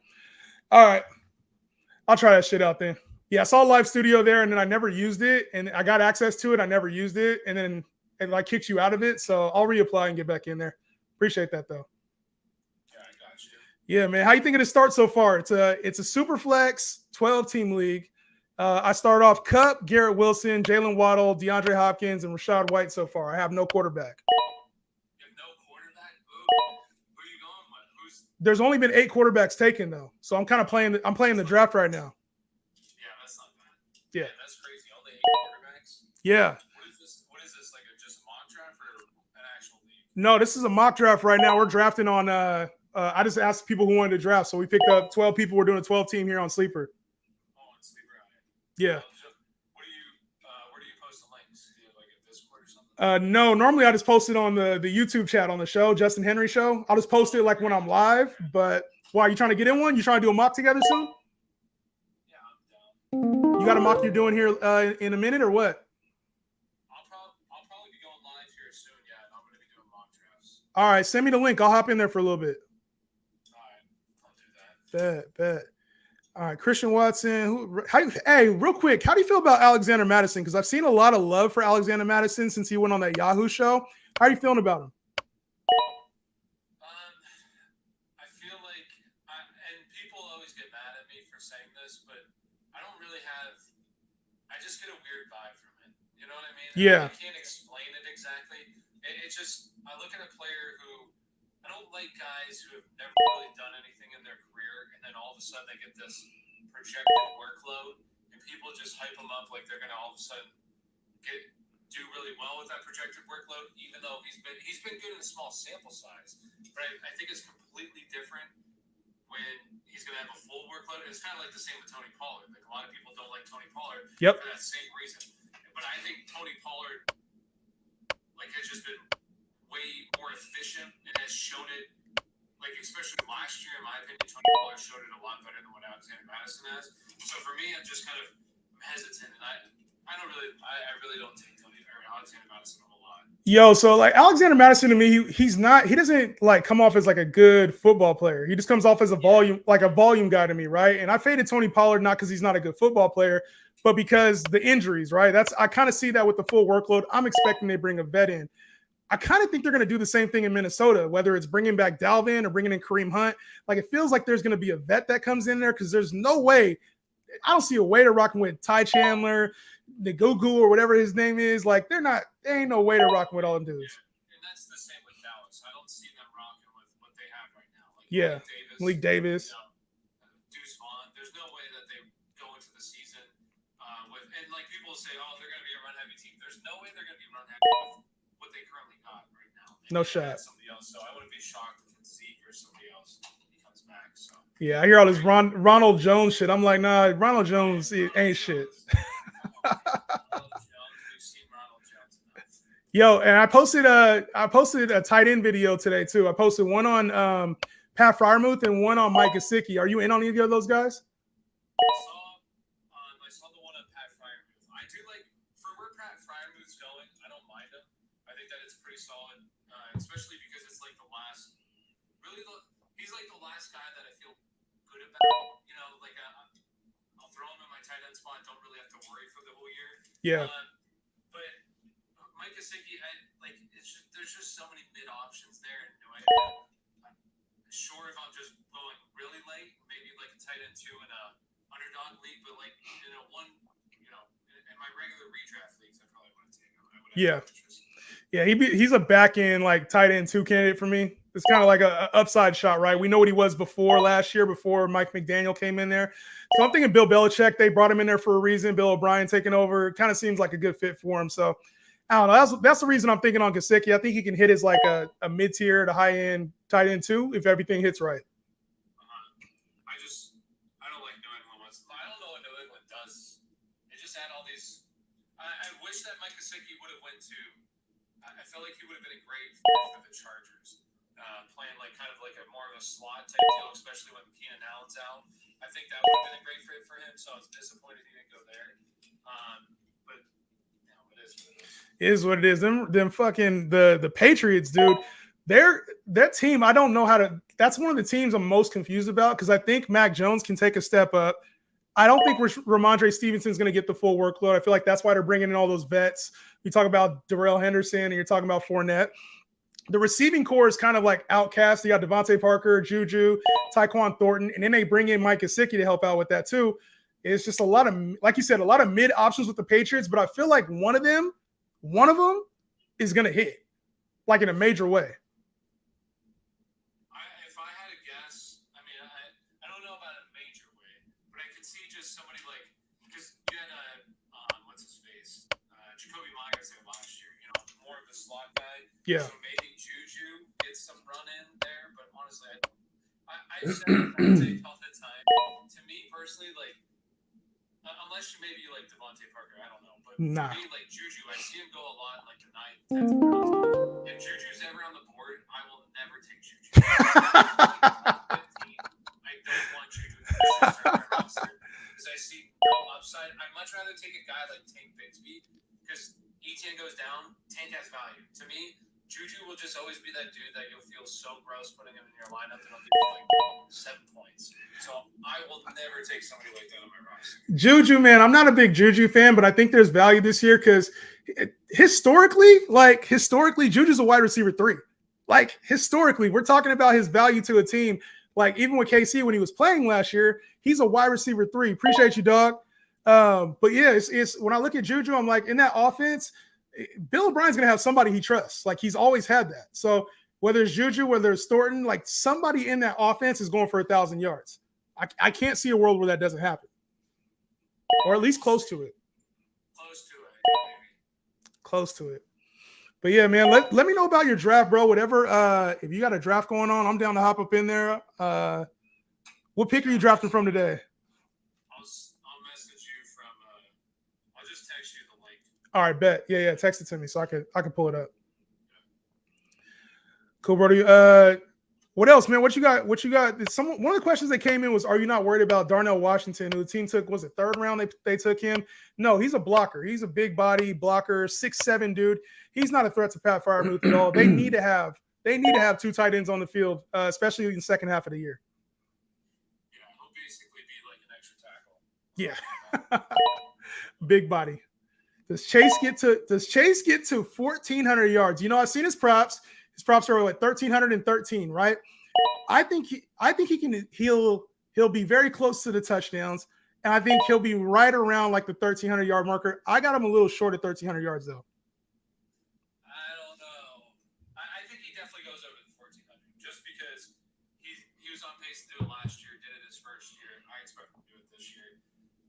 All right. I'll try that shit out then. Yeah, I saw Live Studio there, and then I never used it, and I got access to it. I never used it, and then it like kicks you out of it. So I'll reapply and get back in there. Appreciate that though. Yeah, I got you. Yeah, man. How you think of the start so far? It's a super flex 12-team league. I start off Kupp, Garrett Wilson, Jalen Waddle, DeAndre Hopkins, and Rashad White so far. I have no quarterback. You have no quarterback? Who are you going with? There's only been 8 quarterbacks taken though, so I'm kind of playing the draft right now. Yeah, that's not bad. Yeah, that's crazy. Only 8 quarterbacks. Yeah. What is this? Like just a mock draft or an actual league? No, this is a mock draft right now. We're drafting on. I just asked people who wanted to draft, so we picked up 12 people. We're doing a 12-team here on Sleeper. Oh, on Sleeper. Yeah. Where do you post the links? Do you have like a Discord or something? No, normally I just post it on the YouTube chat on the show, Justin Henry Show. I'll just post it like when I'm live. But why, you trying to get in one? You trying to do a mock together soon? Yeah, I'm down. You got a mock you're doing here in a minute or what? I'll probably be going live here soon. Yeah, I'm going to be doing mock drafts. All right, send me the link. I'll hop in there for a little bit. All right, I'll do that. Bet. All right, Christian Watson. Hey, real quick, how do you feel about Alexander Madison? Because I've seen a lot of love for Alexander Madison since he went on that Yahoo show. How are you feeling about him? I feel like, and people always get mad at me for saying this, but I don't really have. I just get a weird vibe from it. You know what I mean? Yeah. I can't explain it exactly. It's just I look at a player who. I don't like guys who have never really done anything in their career, and then all of a sudden they get this projected workload, and people just hype them up like they're going to all of a sudden do really well with that projected workload, even though he's been good in a small sample size. But I think it's completely different when he's going to have a full workload. It's kind of like the same with Tony Pollard. Like a lot of people don't like Tony Pollard for that same reason. But I think Tony Pollard has just been way more efficient and has shown it, especially last year, in my opinion, Tony Pollard showed it a lot better than what Alexander Madison has. So for me, I'm just kind of hesitant, and I really don't take Alexander Madison a whole lot. Yo, so Alexander Madison to me, he doesn't come off as a good football player. He just comes off as a volume guy to me, right? And I faded Tony Pollard not because he's not a good football player, but because the injuries, right? I kind of see that with the full workload. I'm expecting they bring a vet in. I kind of think they're going to do the same thing in Minnesota, whether it's bringing back Dalvin or bringing in Kareem Hunt. It feels like there's going to be a vet that comes in there because there's no way. I don't see a way to rocking with Ty Chandler, the Gugu or whatever his name is. There ain't no way to rocking with all them dudes. And that's the same with Dallas. I don't see them rocking with what they have right now. Like Yeah, Malik Davis. You know, Deuce Vaughn. There's no way that they go into the season with, and like people say, oh, they're going to be a run heavy team. There's no way they're going to be run heavy with what they currently got right now. No shot. Somebody else. So I wouldn't be shocked if it's Zeke or somebody else he comes back. So yeah, I hear all this Ronald Jones shit. I'm like, nah, Ronald Jones ain't shit. Yo, and I posted a tight end video today too. I posted one on Pat Fryermuth and one on Mike Gesicki. Are you in on either of those guys? I saw the one on Pat Fryermuth. I do like for where Pat Fryermuth's going. I don't mind him. I think that it's pretty solid, especially because it's like the last. He's like the last guy that I feel good about. You know, like I'll throw him in my tight end spot. Don't really have to worry for the whole year. Yeah. But Mike Gesicki, there's just so many mid options there in New England. I'm sure if I'm just going really late, maybe like a tight end 2 in a underdog league, but like in a one, you know, in my regular redraft leagues, I probably wouldn't take him. Yeah, he's a back end like tight end 2 candidate for me. It's kind of like a upside shot, right? We know what he was before last year, before Mike McDaniel came in there. So I'm thinking Bill Belichick, they brought him in there for a reason. Bill O'Brien taking over. It kind of seems like a good fit for him. So I don't know. That's the reason I'm thinking on Gesicki. I think he can hit as like a mid-tier to high-end tight end 2 if everything hits right. I don't like New England ones. I don't know what New England does. They just add all these. I wish that Mike Gesicki would have went to. I felt like he would have been a great fit for the Chargers, playing like kind of like a more of a slot type deal, especially when Keenan Allen's out. I think that would have been a great fit for him. So I was disappointed he didn't go there. But you know, it is what it is. It is what it is. Them fucking the Patriots, dude. That team, I don't know how to. That's one of the teams I'm most confused about because I think Mac Jones can take a step up. I don't think Ramondre Stevenson's going to get the full workload. I feel like that's why they're bringing in all those vets. You talk about Darrell Henderson and you're talking about Fournette. The receiving core is kind of like outcast. You got Devontae Parker, Juju, Tyquan Thornton, and then they bring in Mike Gesicki to help out with that too. It's just a lot of, like you said, a lot of mid options with the Patriots, but I feel like one of them is going to hit like in a major way. If I had to guess, I mean, I don't know about a major way, but I could see just somebody like, because you had what's his face, Jacoby Myers there last year. You know, more of a slot guy. Yeah. So maybe Juju gets some run in there, but honestly, I've said Devontae all the time. To me personally, like, unless you maybe like Devontae Parker, I don't know, but for me, like Juju, I see him go a lot in like the 9th, 10th round. If Juju's ever on the board, I will never take Juju. 15, I don't want Juju to start my roster because I see no upside. I'd much rather take a guy like Tank Bigsby because ETN goes down, Tank has value. To me, Juju will just always be that dude that you'll feel so gross putting him in your lineup that he'll give you like 7 points. So I will never take somebody like that on my roster. Juju, man, I'm not a big Juju fan, but I think there's value this year because historically, Juju's a wide receiver 3. Like historically, we're talking about his value to a team. Like even with KC when he was playing last year, he's a wide receiver 3. Appreciate you, dog. But yeah, it's when I look at Juju, I'm like in that offense. Bill O'Brien's going to have somebody he trusts. Like he's always had that. So whether it's Juju, whether it's Thornton, like somebody in that offense is going for 1,000 yards. I can't see a world where that doesn't happen. Or at least close to it. Close to it. But yeah, man, let me know about your draft, bro. Whatever. If you got a draft going on, I'm down to hop up in there. What pick are you drafting from today? All right, bet. Yeah. Text it to me so I can pull it up. Cool, brother. What else, man? What you got? One of the questions that came in was, are you not worried about Darnell Washington, who the team took, was it 3rd round they took him? No, he's a blocker. He's a big body blocker, 6'7" dude. He's not a threat to Pat Fryermuth at all. They need to have 2 tight ends on the field, especially in the second half of the year. Yeah, he'll basically be like an extra tackle. Yeah. Big body. Does Chase get to 1,400 yards? You know, I've seen his props. His props are like 1,313, right? I think he'll be very close to the touchdowns, and I think he'll be right around like the 1,300 yard marker. I got him a little short of 1,300 yards though. I don't know. I think he definitely goes over the 1,400 just because Chase to do it last year, did it his first year. I expect him to do it this year.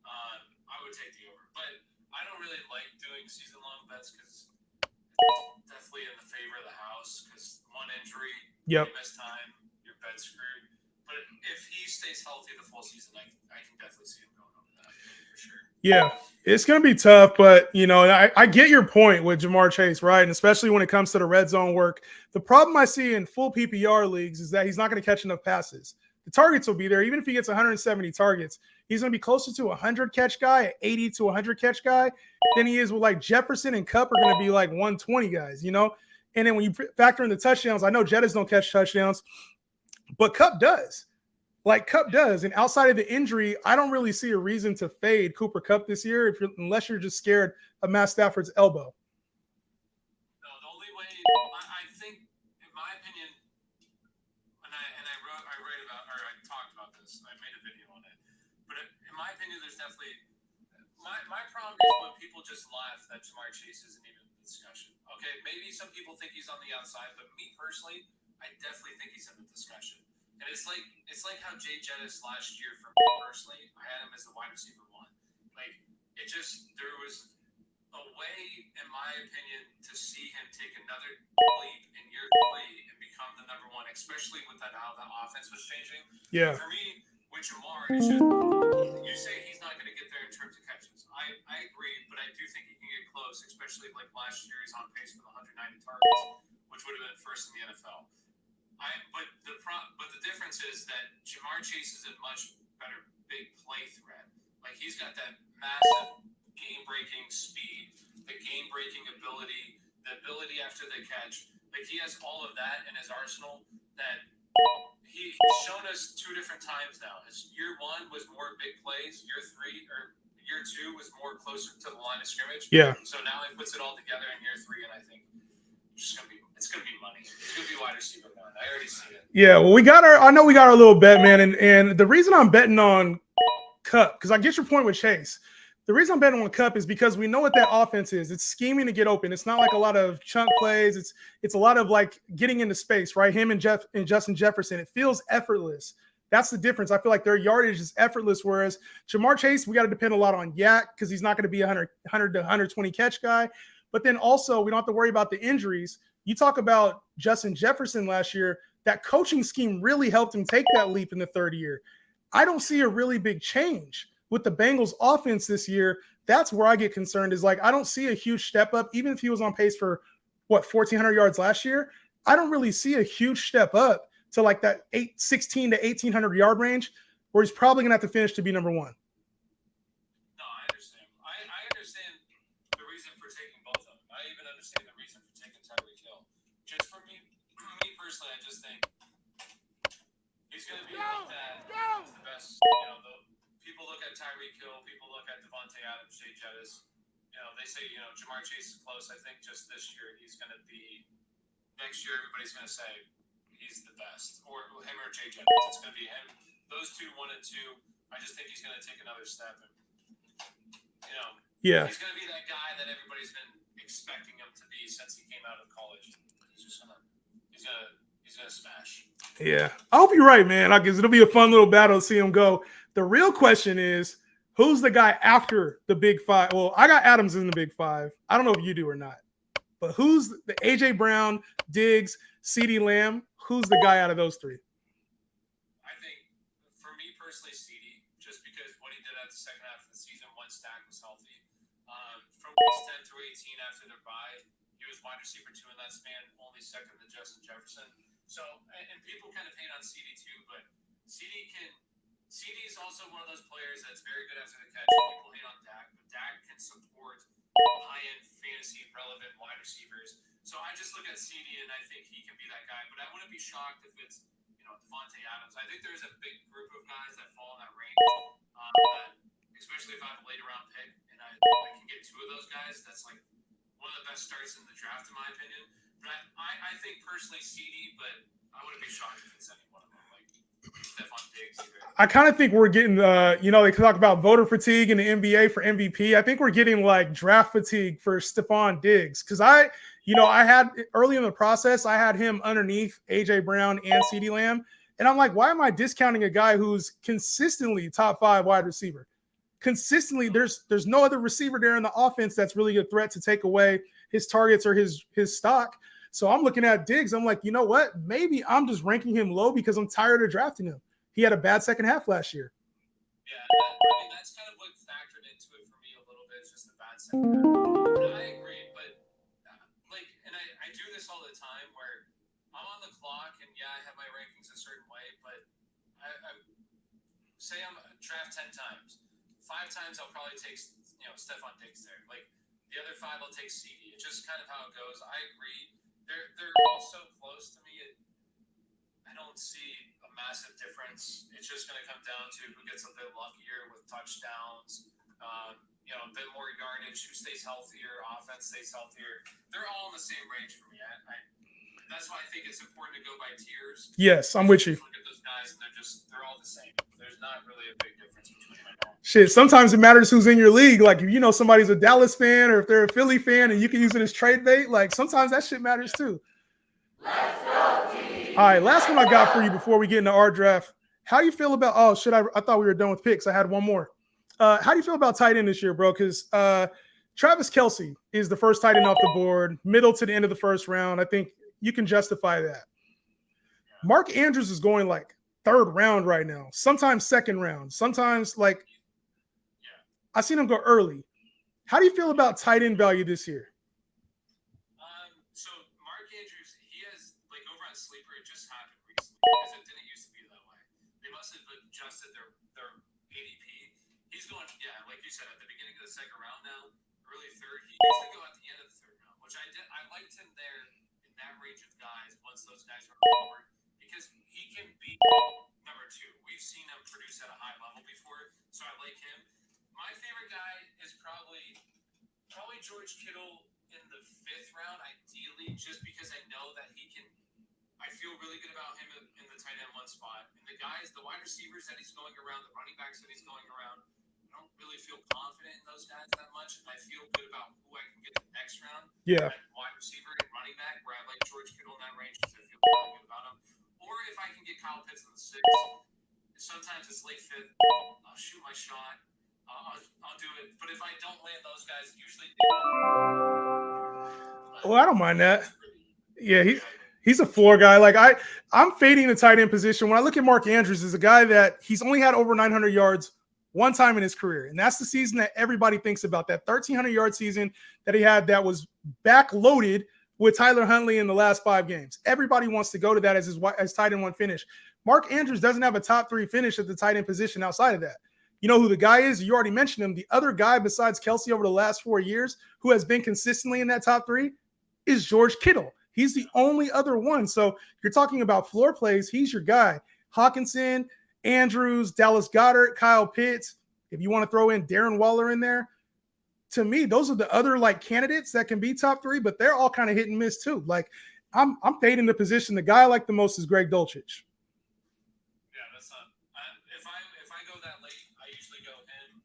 I would take the over. But I don't really like doing season-long bets because it's definitely in the favor of the house because one injury, you miss time, your bet's screwed. But if he stays healthy the full season, I can definitely see him going over that for sure. Yeah, it's going to be tough, but, I get your point with Jamar Chase, right? And especially when it comes to the red zone work. The problem I see in full PPR leagues is that he's not going to catch enough passes. The targets will be there. Even if he gets 170 targets, he's going to be closer to a 100 catch guy, an 80 to 100 catch guy than he is with like Jefferson and Kupp are going to be like 120 guys, And then when you factor in the touchdowns, I know Jettas don't catch touchdowns, but Kupp does. Like Kupp does. And outside of the injury, I don't really see a reason to fade Cooper Kupp this year unless you're just scared of Matt Stafford's elbow. No, the only way I think, in my opinion, I write about, or I talked about this. I made a video on it. But in my opinion, there's definitely my problem is when people just laugh that Jamar Chase isn't even in the discussion. Okay, maybe some people think he's on the outside, but me personally, I definitely think he's in the discussion. And it's like how Jay Jettis last year for me personally, I had him as the wide receiver 1. Like there was a way, in my opinion, to see him take another leap in year 3 and become the number 1, especially with how the offense was changing. Yeah. For me, with Jamar, it's just you say he's not going to get there in terms of catches. I agree, but I do think he can get close, especially like last year he's on pace for the 190 targets, which would have been first in the NFL. But the difference is that Jamar Chase is a much better big play threat. Like he's got that massive game-breaking speed, the game-breaking ability, the ability after the catch. Like he has all of that in his arsenal that he's shown us 2 different times now. His year 1 was more big plays. Year 2 was more closer to the line of scrimmage. Yeah. So now he puts it all together in year 3, and I think it's gonna be money. It's gonna be wide receiver 1. I already see it. Yeah, well, I know we got our little bet, man, and the reason I'm betting on Kupp, because I get your point with Chase. The reason I'm betting on Kupp is because we know what that offense is. It's scheming to get open. It's not like a lot of chunk plays. It's a lot of like getting into space, right? Him and Justin Jefferson. It feels effortless. That's the difference. I feel like their yardage is effortless, whereas Jamar Chase, we got to depend a lot on Yak because he's not going to be a 100 to 120 catch guy. But then also we don't have to worry about the injuries. You talk about Justin Jefferson last year. That coaching scheme really helped him take that leap in the 3rd year. I don't see a really big change with the Bengals offense this year. That's where I get concerned is like, I don't see a huge step up, even if he was on pace for 1,400 yards last year. I don't really see a huge step up to like that 16 to 1,800 yard range where he's probably going to have to finish to be number 1. No, I understand. I understand the reason for taking both of them. I even understand the reason for taking Tyreek Hill. Just for me personally, I just think he's going to be like that. He's the best. People look at Tyreek Hill. People look at Devontae Adams, Jay Jettis. They say, Jamar Chase is close. I think just this year he's going to be. Next year, everybody's going to say he's the best, or him or Jay Jettis. It's going to be him. Those 2, 1 and 2. I just think he's going to take another step, and yeah, he's going to be that guy that everybody's been expecting him to be since he came out of college. He's gonna smash. Yeah, I hope you're right, man. Because it'll be a fun little battle to see him go. The real question is, who's the guy after the Big 5? Well, I got Adams in the Big 5. I don't know if you do or not, but who's the AJ Brown, Diggs, CeeDee Lamb? Who's the guy out of those 3? I think, for me personally, CeeDee, just because what he did at the second half of the season, once Dak was healthy. From weeks 10 through 18 after their bye, he was wide receiver 2 in that span, only second to Justin Jefferson. So, and people kind of hate on CeeDee too, but CeeDee is also one of those players that's very good after the catch. People hate on Dak, but Dak can support high-end fantasy relevant wide receivers. So I just look at CeeDee and I think he can be that guy. But I wouldn't be shocked if it's Devontae Adams. I think there's a big group of guys that fall in that range. Especially if I have a late round pick and I can get 2 of those guys, that's like one of the best starts in the draft in my opinion. But I think personally CeeDee, but I wouldn't be shocked if it's any one of them. Like Stephon Diggs. I kind of think we're getting, they talk about voter fatigue in the NBA for MVP. I think we're getting like draft fatigue for Stephon Diggs because I had early in the process, I had him underneath AJ Brown and CeeDee Lamb, And I'm like, why am I discounting a guy who's consistently top 5 wide receiver? Consistently, there's no other receiver there in the offense that's really a threat to take away his targets or his stock. So I'm looking at Diggs. I'm like, you know what? Maybe I'm just ranking him low because I'm tired of drafting him. He had a bad second half last year. Yeah, I mean, that's kind of what factored into it for me a little bit. It's just the bad second half. I agree, but like, and I do this all the time where I'm on the clock and yeah, I have my rankings a certain way, but I say I'm draft 10 times. 5 times I'll probably take Stephon Diggs there. Like the other 5 I'll take CD. It's just kind of how it goes. I agree. They're all so close to me. I don't see a massive difference. It's just going to come down to who gets a bit luckier with touchdowns, a bit more yardage, who stays healthier, offense stays healthier. They're all in the same range for me. That's why I think it's important to go by tiers. Yes, I'm with you. Look at those guys, and they're all the same. There's not really a big difference between them all. Shit, sometimes it matters who's in your league. Like, if you know somebody's a Dallas fan or if they're a Philly fan and you can use it as trade bait, like sometimes that shit matters too. Let's go, team. All right, last one I got for you before we get into our draft. How do you feel about? Oh, I thought we were done with picks. I had one more. How do you feel about tight end this year, bro? Because Travis Kelce is the first tight end off the board, middle to the end of the first round. I think you can justify that. Mark Andrews is going like 3rd round right now, sometimes 2nd round, sometimes like I've seen him go early. How do you feel about tight end value this year? So Mark Andrews, he has like over on Sleeper, it just happened recently because it didn't used to be that way. They must have adjusted their ADP. He's going, like you said, at the beginning of the 2nd round now, early 3rd. He used to go at the end of the 3rd round, which I did. I liked him there in that range of guys once those guys are forward because he can be number 2. We've seen him produce at a high level before, so I like him. My favorite guy is probably George Kittle in the 5th round, ideally, just because I know that he can. I feel really good about him in the tight end 1 spot. And the wide receivers that he's going around, the running backs that he's going around, I don't really feel confident in those guys that much. I feel good about who I can get in the next round. Yeah. Wide receiver and running back, where I like George Kittle in that range because I feel really good about him. Or if I can get Kyle Pitts in the 6th, sometimes it's late 5th, I'll shoot my shot. I'll do it. But if I don't land those guys, usually. Well, I don't mind that. Yeah, he's a floor guy. Like I'm fading the tight end position. When I look at Mark Andrews, is a guy that he's only had over 900 yards one time in his career, and that's the season that everybody thinks about. That 1,300-yard season that he had that was backloaded with Tyler Huntley in the last 5 games. Everybody wants to go to that as tight end 1 finish. Mark Andrews doesn't have a top 3 finish at the tight end position outside of that. You know who the guy is? You already mentioned him. The other guy besides Kelce over the last 4 years who has been consistently in that top 3 is George Kittle. He's the only other one. So you're talking about floor plays. He's your guy. Hawkinson, Andrews, Dallas Goedert, Kyle Pitts. If you want to throw in Darren Waller in there, to me, those are the other like candidates that can be top 3, but they're all kind of hit and miss too. Like I'm fading the position. The guy I like the most is Greg Dulcich. Yeah, that's not. If I go that late, I usually go him,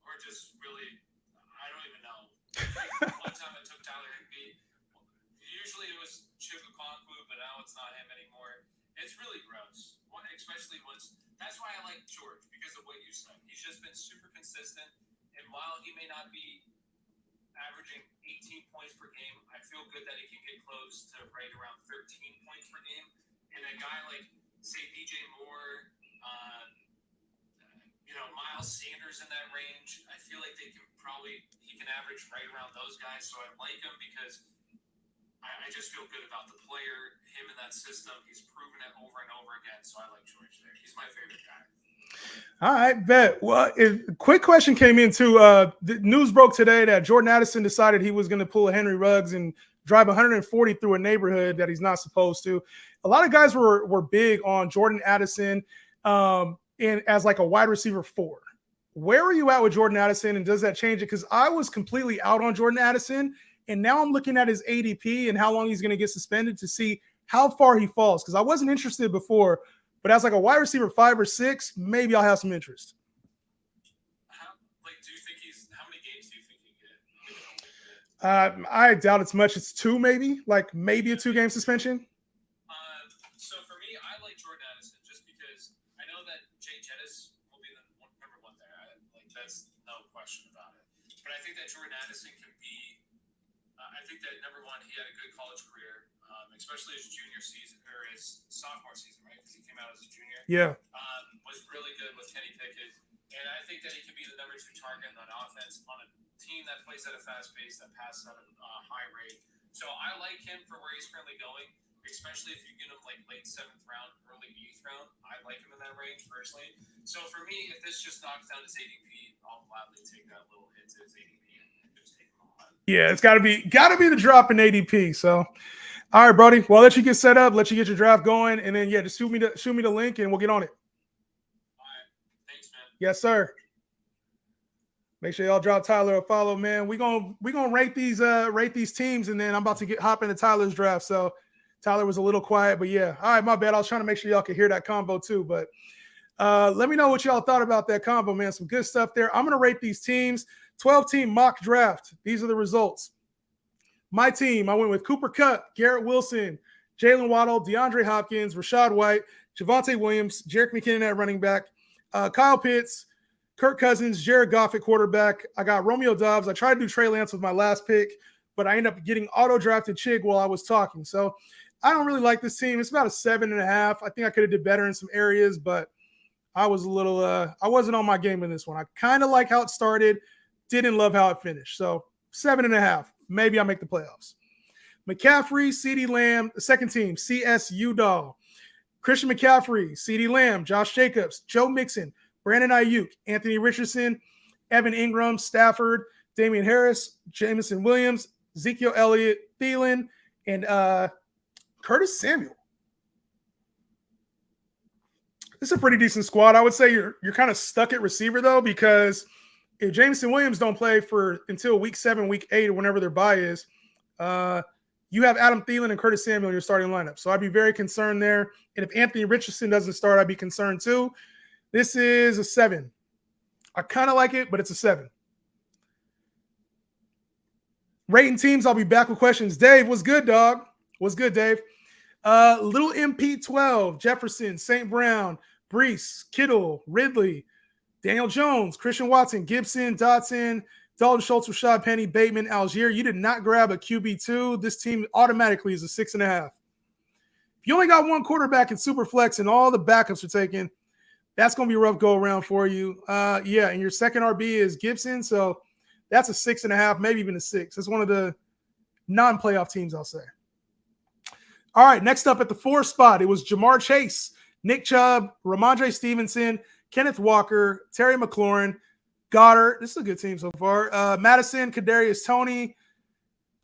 or just really, I don't even know. One time I took Tyler Higbee. Usually it was Chip Okonkwo, but now it's not him anymore. It's really gross, especially once. That's why I like George, because of what you said. He's just been super consistent, and while he may not be averaging 18 points per game, I feel good that he can get close to right around 13 points per game. And a guy like, say, DJ Moore, Miles Sanders in that range, I feel like he can average right around those guys. So I like him because I just feel good about the player, him in that system. He's proven it over and over again. So I like George there. He's my favorite guy. All right, bet. Well, quick question came into the news broke today that Jordan Addison decided he was going to pull a Henry Ruggs and drive 140 through a neighborhood that he's not supposed to. A lot of guys were big on Jordan Addison as like a wide receiver 4. Where are you at with Jordan Addison, and does that change it? Because I was completely out on Jordan Addison, and now I'm looking at his ADP and how long he's going to get suspended to see how far he falls, because I wasn't interested before. But as like a wide receiver 5 or 6, maybe I'll have some interest. Do you think how many games do you think he get? I doubt it's much. It's 2, maybe a 2-game suspension. So for me, I Jay Jettis will be the number one there. That's no question about it. But I think that Jordan Addison can be. I think that number one, he had a good college career, especially his junior season or his sophomore season, right? Because he came out as a junior. Yeah. Was really good with Kenny Pickett, and I think that he could be the number 2 target on offense on a team that plays at a fast pace, that passes at a high rate. So I like him for where he's currently going, especially if you get him like late 7th round, early 8th round. I like him in that range personally. So for me, if this just knocks down his ADP, I'll gladly take that little hit to his ADP and just take him on. Yeah, it's gotta be the drop in ADP. So all right, Brody. Well, I'll let you get set up, let you get your draft going, and then just shoot me the link and we'll get on it. All right. Thanks, man. Yes, sir. Make sure y'all drop Tyler a follow, man. We gonna rate these teams, and then I'm about to hop into Tyler's draft. So Tyler was a little quiet, but yeah. All right, my bad. I was trying to make sure y'all could hear that combo too. But let me know what y'all thought about that combo, man. Some good stuff there. I'm gonna rate these teams. 12-team mock draft. These are the results. My team, I went with Cooper Kupp, Garrett Wilson, Jalen Waddle, DeAndre Hopkins, Rashad White, Javonte Williams, Jerick McKinnon at running back, Kyle Pitts, Kirk Cousins, Jared Goff at quarterback. I got Romeo Doubs. I tried to do Trey Lance with my last pick, but I ended up getting auto-drafted Chig while I was talking. So I don't really like this team. It's about a 7.5. I think I could have did better in some areas, but I was a little I wasn't on my game in this one. I kind of like how it started, didn't love how it finished. So 7.5. Maybe I'll make the playoffs. McCaffrey, CeeDee Lamb, the second team, CSU Doll. Christian McCaffrey, CeeDee Lamb, Josh Jacobs, Joe Mixon, Brandon Ayuk, Anthony Richardson, Evan Ingram, Stafford, Damian Harris, Jameson Williams, Ezekiel Elliott, Thielen, and Curtis Samuel. This is a pretty decent squad. I would say you're kind of stuck at receiver, though, because if Jameson Williams don't play until week 7, week 8, or whenever their bye is, you have Adam Thielen and Curtis Samuel in your starting lineup. So I'd be very concerned there. And if Anthony Richardson doesn't start, I'd be concerned too. This is a 7. I kind of like it, but it's a 7. Rating teams, I'll be back with questions. Dave, what's good, dog? What's good, Dave? Little MP12, Jefferson, St. Brown, Brees, Kittle, Ridley, Daniel Jones, Christian Watson, Gibson, Dotson, Dalton Schultz, Rashad Penny, Bateman, Algier. You did not grab a QB2. This team automatically is a 6.5. If you only got one quarterback in Superflex and all the backups are taken, that's going to be a rough go around for you. And your second RB is Gibson, so that's a 6.5, maybe even a 6. It's one of the non-playoff teams, I'll say. All right, next up at the 4 spot, it was Jamar Chase, Nick Chubb, Ramondre Stevenson, Kenneth Walker, Terry McLaurin, Goddard. This is a good team so far. Madison, Kadarius Toney,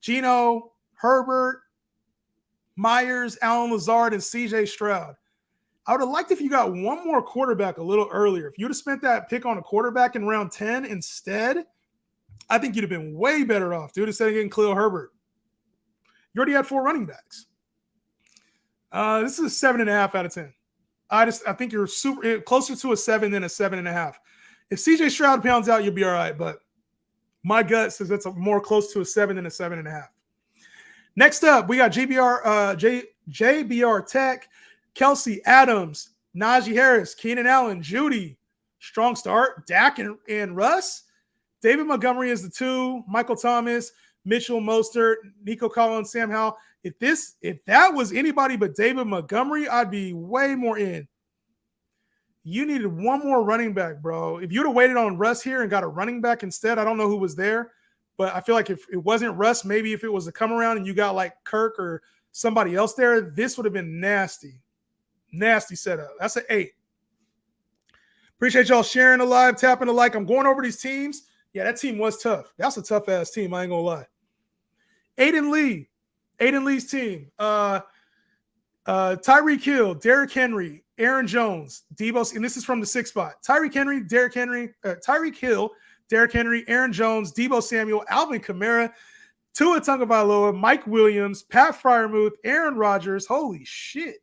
Geno, Herbert, Myers, Allen Lazard, and CJ Stroud. I would have liked if you got one more quarterback a little earlier. If you'd have spent that pick on a quarterback in round 10 instead, I think you'd have been way better off, dude, instead of getting Khalil Herbert. You already had 4 running backs. This is a 7.5 out of 10. I think you're closer to a 7 than a 7.5. If CJ Stroud pounds out, you'll be all right. But my gut says that's more close to a 7 than a 7.5. Next up, we got JBR Tech, Kelsey Adams, Najee Harris, Keenan Allen, Judy. Strong start. Dak and Russ. David Montgomery is the 2. Michael Thomas, Mitchell Mostert, Nico Collins, Sam Howell. If that was anybody but David Montgomery, I'd be way more in. You needed one more running back, bro. If you'd have waited on Russ here and got a running back instead, I don't know who was there, but I feel like if it wasn't Russ, maybe if it was a come around and you got like Kirk or somebody else there, this would have been nasty. Nasty setup. That's an 8. Appreciate y'all sharing the live, tapping the like. I'm going over these teams. Yeah, that team was tough. That's a tough-ass team. I ain't going to lie. Aiden Lee's team. Tyreek Hill, Derrick Henry, Aaron Jones, Debo, and this is from the 6th spot. Tyreek Hill, Derrick Henry, Aaron Jones, Debo Samuel, Alvin Kamara, Tua Tagovailoa, Mike Williams, Pat Freiermuth, Aaron Rodgers. Holy shit.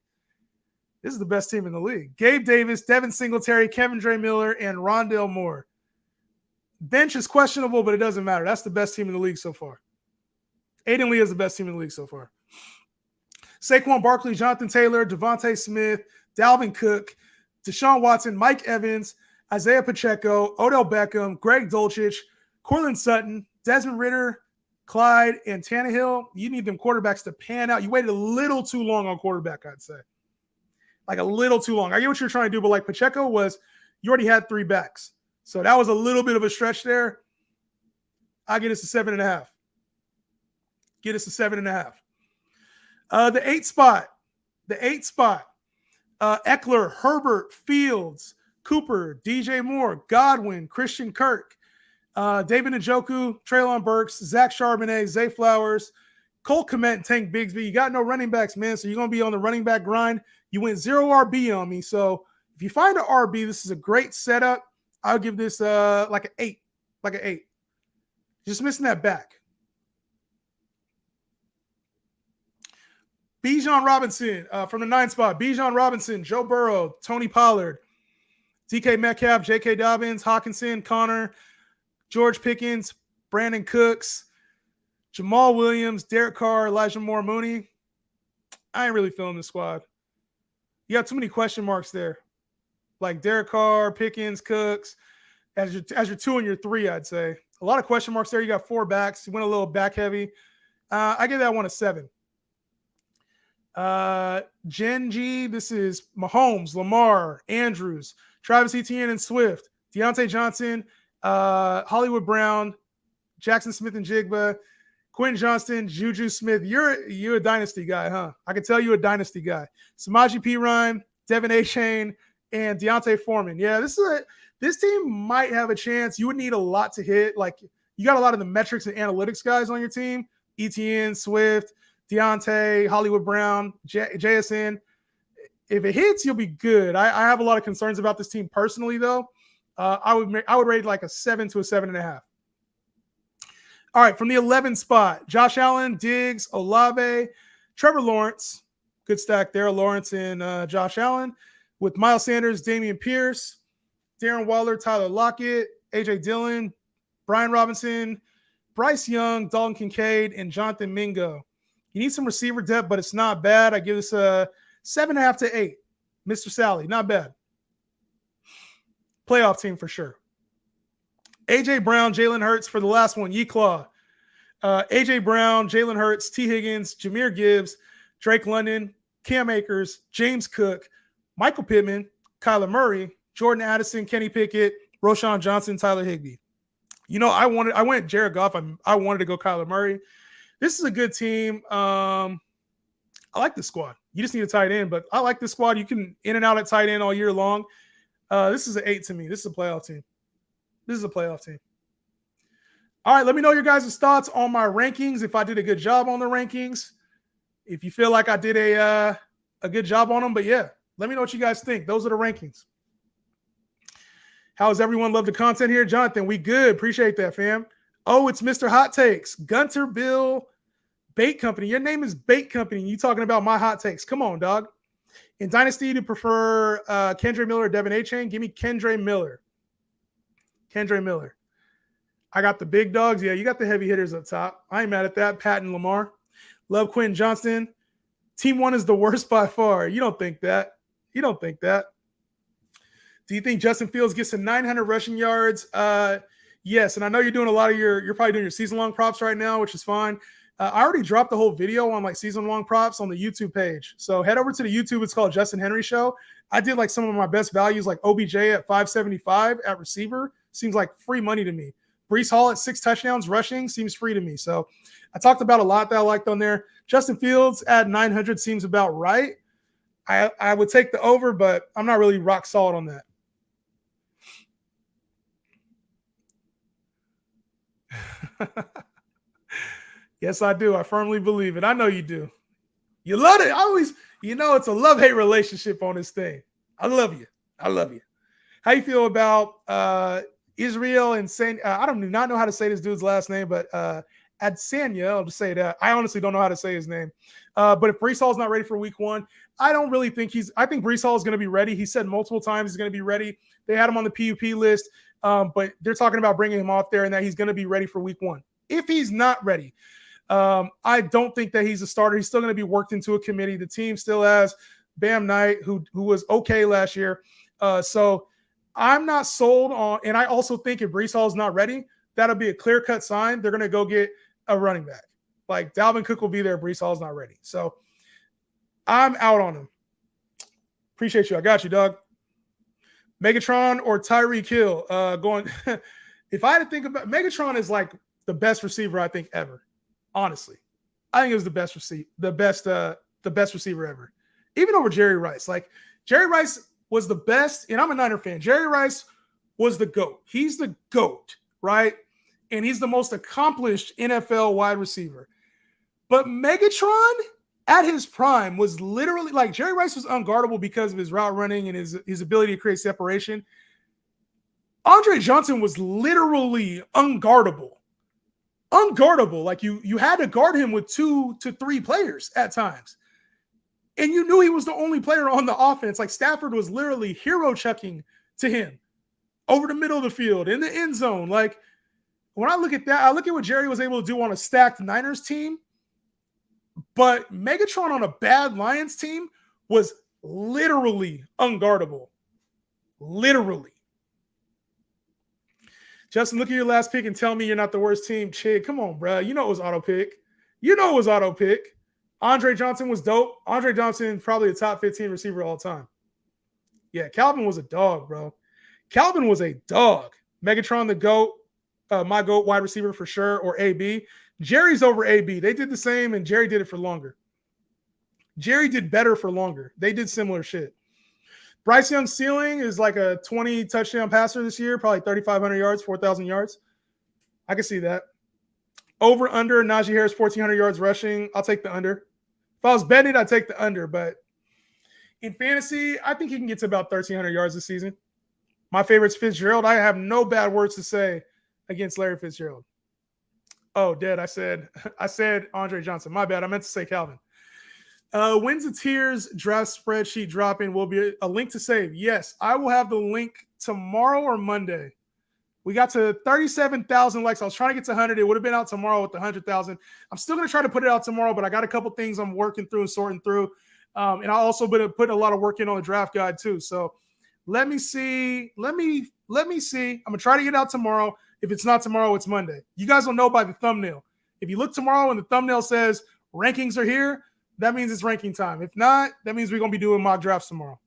This is the best team in the league. Gabe Davis, Devin Singletary, Kevin Dre Miller, and Rondale Moore. Bench is questionable, but it doesn't matter. That's the best team in the league so far. Aiden Lee is the best team in the league so far. Saquon Barkley, Jonathan Taylor, Devontae Smith, Dalvin Cook, Deshaun Watson, Mike Evans, Isaiah Pacheco, Odell Beckham, Greg Dulcich, Courtland Sutton, Desmond Ridder, Clyde, and Tannehill. You need them quarterbacks to pan out. You waited a little too long on quarterback, I'd say. Like a little too long. I get what you're trying to do, but like Pacheco was, you already had 3 backs. So that was a little bit of a stretch there. I'll get us to 7.5. Get us to 7.5. The 8 spot. Eckler, Herbert, Fields, Cooper, DJ Moore, Godwin, Christian Kirk, David Njoku, Treylon Burks, Zach Charbonnet, Zay Flowers, Cole Kmet, and Tank Bigsby. You got no running backs, man, so you're going to be on the running back grind. You went 0 RB on me, so if you find an RB, this is a great setup. I'll give this like an 8. Like an 8. Just missing that back. Bijan Robinson from the 9 spot. Bijan Robinson, Joe Burrow, Tony Pollard, DK Metcalf, J.K. Dobbins, Hawkinson, Connor, George Pickens, Brandon Cooks, Jamal Williams, Derek Carr, Elijah Moore, Mooney. I ain't really feeling this squad. You got too many question marks there. Like Derek Carr, Pickens, Cooks, as your 2 and your 3, I'd say. A lot of question marks there. You got 4 backs. You went a little back heavy. I give that one a 7. Gen G, this is Mahomes, Lamar, Andrews, Travis Etienne and Swift, Deontay Johnson, Hollywood Brown, Jackson Smith and Jigba, Quentin Johnston, Juju Smith. You're a dynasty guy, huh? I can tell you a dynasty guy. Samaje Perine, Devin Achane, and Deontay Foreman. Yeah, this team might have a chance. You would need a lot to hit. Like, you got a lot of the metrics and analytics guys on your team. Etienne, Swift, Deontay, Hollywood Brown, JSN. If it hits, you'll be good. I have a lot of concerns about this team personally, though. I would rate like a 7 to a 7.5. All right, from the 11 spot, Josh Allen, Diggs, Olave, Trevor Lawrence. Good stack there, Lawrence and Josh Allen. With Miles Sanders, Damian Pierce, Darren Waller, Tyler Lockett, A.J. Dillon, Brian Robinson, Bryce Young, Dalton Kincaid, and Jonathan Mingo. You need some receiver depth, but it's not bad. I give this a 7.5 to 8. Mr. Sally, not bad. Playoff team for sure. A.J. Brown, Jalen Hurts for the last one. Yeeclaw. A.J. Brown, Jalen Hurts, T. Higgins, Jahmyr Gibbs, Drake London, Cam Akers, James Cook, Michael Pittman, Kyler Murray, Jordan Addison, Kenny Pickett, Roshan Johnson, Tyler Higbee. You know, I went Jared Goff. I wanted to go Kyler Murray. This is a good team. I like this squad. You just need a tight end, but I like this squad. You can in and out at tight end all year long. This is an 8 to me. This is a playoff team. All right, let me know your guys' thoughts on my rankings. If I did a good job on the rankings, if you feel like I did a good job on them, but yeah, let me know what you guys think. Those are the rankings. How has everyone loved the content here? Jonathan, we good. Appreciate that, fam. Oh, it's Mr. Hot Takes. Gunter Bill Bait Company. Your name is Bait Company. You talking about my hot takes. Come on, dog. In Dynasty, to prefer Kendre Miller or Devin Achane? Give me Kendre Miller. I got the big dogs. Yeah, you got the heavy hitters up top. I ain't mad at that. Pat and Lamar. Love Quentin Johnston. Team 1 is the worst by far. You don't think that. Do you think Justin Fields gets to 900 rushing yards? Yes, and I know you're doing you're probably doing your season-long props right now, which is fine. I already dropped the whole video on like season-long props on the YouTube page. So head over to the YouTube. It's called Justin Henry Show. I did like some of my best values, like OBJ at 575 at receiver. Seems like free money to me. Breece Hall at 6 touchdowns rushing seems free to me. So I talked about a lot that I liked on there. Justin Fields at 900 seems about right. I would take the over, but I'm not really rock solid on that. Yes, I do. I firmly believe it. I know you do. You love it. It's a love-hate relationship on this thing. I love you. How you feel about Israel and I do not know how to say this dude's last name, but Adesanya, I'll just say that. I honestly don't know how to say his name. But if Breece Hall's not ready for week 1, I don't really think I think Breece Hall is going to be ready. He said multiple times he's going to be ready. They had him on the PUP list, but they're talking about bringing him off there and that he's going to be ready for week 1. If he's not ready, I don't think that he's a starter. He's still going to be worked into a committee. The team still has Bam Knight, who was okay last year. So I'm not sold on, and I also think if Brees Hall is not ready, that'll be a clear-cut sign. They're going to go get a running back. Like Dalvin Cook will be there. Brees Hall is not ready. So I'm out on him. Appreciate you. I got you, Doug. Megatron or Tyreek Hill going. If I had to think about Megatron is like the best receiver I think ever. Honestly, I think it was the best receiver ever, even over Jerry Rice. Like Jerry Rice was the best, and I'm a Niner fan. Jerry Rice was the GOAT. He's the GOAT, right? And he's the most accomplished NFL wide receiver. But Megatron at his prime was literally like Jerry Rice was unguardable because of his route running and his ability to create separation. Andre Johnson was literally unguardable. Unguardable. Like you had to guard him with 2 to 3 players at times. And you knew he was the only player on the offense. Like Stafford was literally hero checking to him over the middle of the field in the end zone. Like when I look at that, I look at what Jerry was able to do on a stacked Niners team. But Megatron on a bad Lions team was literally unguardable. Literally. Justin, look at your last pick and tell me you're not the worst team. Chig, come on, bro. You know it was auto pick. Andre Johnson was dope. Andre Johnson, probably a top 15 receiver all time. Yeah, Calvin was a dog, bro. Calvin was a dog. Megatron, the GOAT, my GOAT wide receiver for sure, or AB. Jerry's over AB. They did the same, and Jerry did it for longer. Jerry did better for longer. They did similar shit. Bryce Young's ceiling is like a 20 touchdown passer this year, probably 3,500 yards, 4,000 yards. I can see that. Over, under, Najee Harris, 1,400 yards rushing. I'll take the under. If I was betting, I'd take the under, but in fantasy, I think he can get to about 1,300 yards this season. My favorite's Fitzgerald. I have no bad words to say against Larry Fitzgerald. Oh, dead. I said Andre Johnson. My bad. I meant to say Calvin. When's the tiers draft spreadsheet dropping? Will be a link to save. Yes, I will have the link tomorrow or Monday. We got to 37,000 likes. I was trying to get to 100. It would have been out tomorrow with the 100,000. I'm still going to try to put it out tomorrow, but I got a couple things I'm working through and sorting through. And I also been putting a lot of work in on the draft guide too. So let me see. Let me see. I'm going to try to get it out tomorrow. If it's not tomorrow, it's Monday. You guys will know by the thumbnail. If you look tomorrow and the thumbnail says rankings are here, that means it's ranking time. If not, that means we're going to be doing mock drafts tomorrow.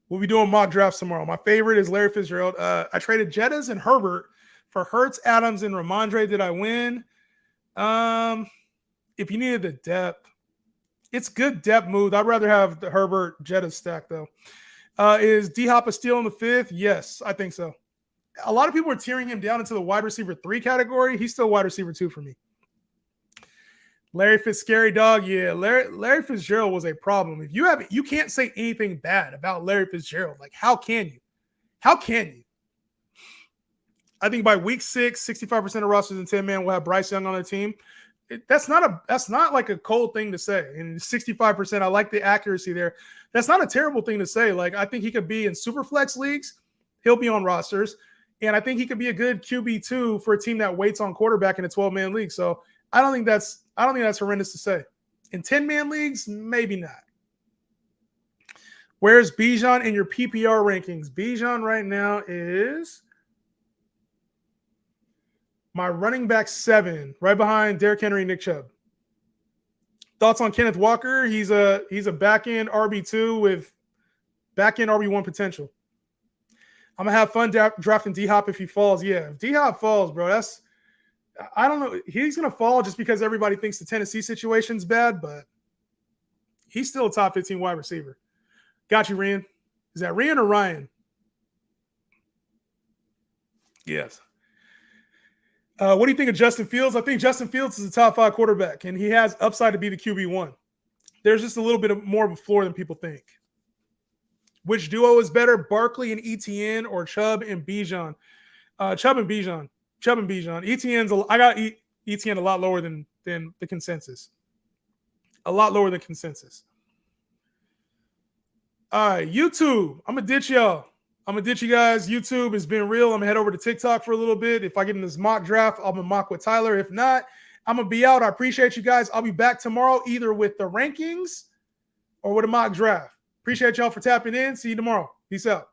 We'll be doing mock drafts tomorrow. My favorite is Larry Fitzgerald. I traded Jettas and Herbert for Hurts, Adams, and Ramondre. Did I win? If you needed the depth, it's good depth move. I'd rather have the Herbert Jettas stack, though. Is D-Hop a steal in the 5th? Yes, I think so. A lot of people are tearing him down into the wide receiver 3 category. He's still wide receiver 2 for me. Larry Fitz, scary dog. Yeah, Larry Fitzgerald was a problem. If you can't say anything bad about Larry Fitzgerald. Like, how can you? How can you? I think by week 6, 65% of rosters in 10-man will have Bryce Young on their team. That's not like a cold thing to say. And 65%, I like the accuracy there. That's not a terrible thing to say. Like, I think he could be in super flex leagues. He'll be on rosters. And I think he could be a good QB2 for a team that waits on quarterback in a 12-man league. So I don't think that's horrendous to say. In 10-man leagues, maybe not. Where's Bijan in your PPR rankings? Bijan right now is my running back 7, right behind Derrick Henry and Nick Chubb. Thoughts on Kenneth Walker? He's a back-end RB2 with back-end RB1 potential. I'm going to have fun drafting D-Hop if he falls. Yeah, if D-Hop falls, bro, I don't know. He's going to fall just because everybody thinks the Tennessee situation's bad, but he's still a top 15 wide receiver. Got you, Rian. Is that Rian or Ryan? Yes. What do you think of Justin Fields? I think Justin Fields is a top 5 quarterback, and he has upside to be the QB1. There's just a little bit more of a floor than people think. Which duo is better, Barkley and ETN or Chubb and Bijan? Chubb and Bijan. I got ETN a lot lower than the consensus. A lot lower than consensus. All right, YouTube. I'm going to ditch y'all. I'm going to ditch you guys. YouTube has been real. I'm going to head over to TikTok for a little bit. If I get in this mock draft, I'm going to mock with Tyler. If not, I'm going to be out. I appreciate you guys. I'll be back tomorrow either with the rankings or with a mock draft. Appreciate y'all for tapping in. See you tomorrow. Peace out.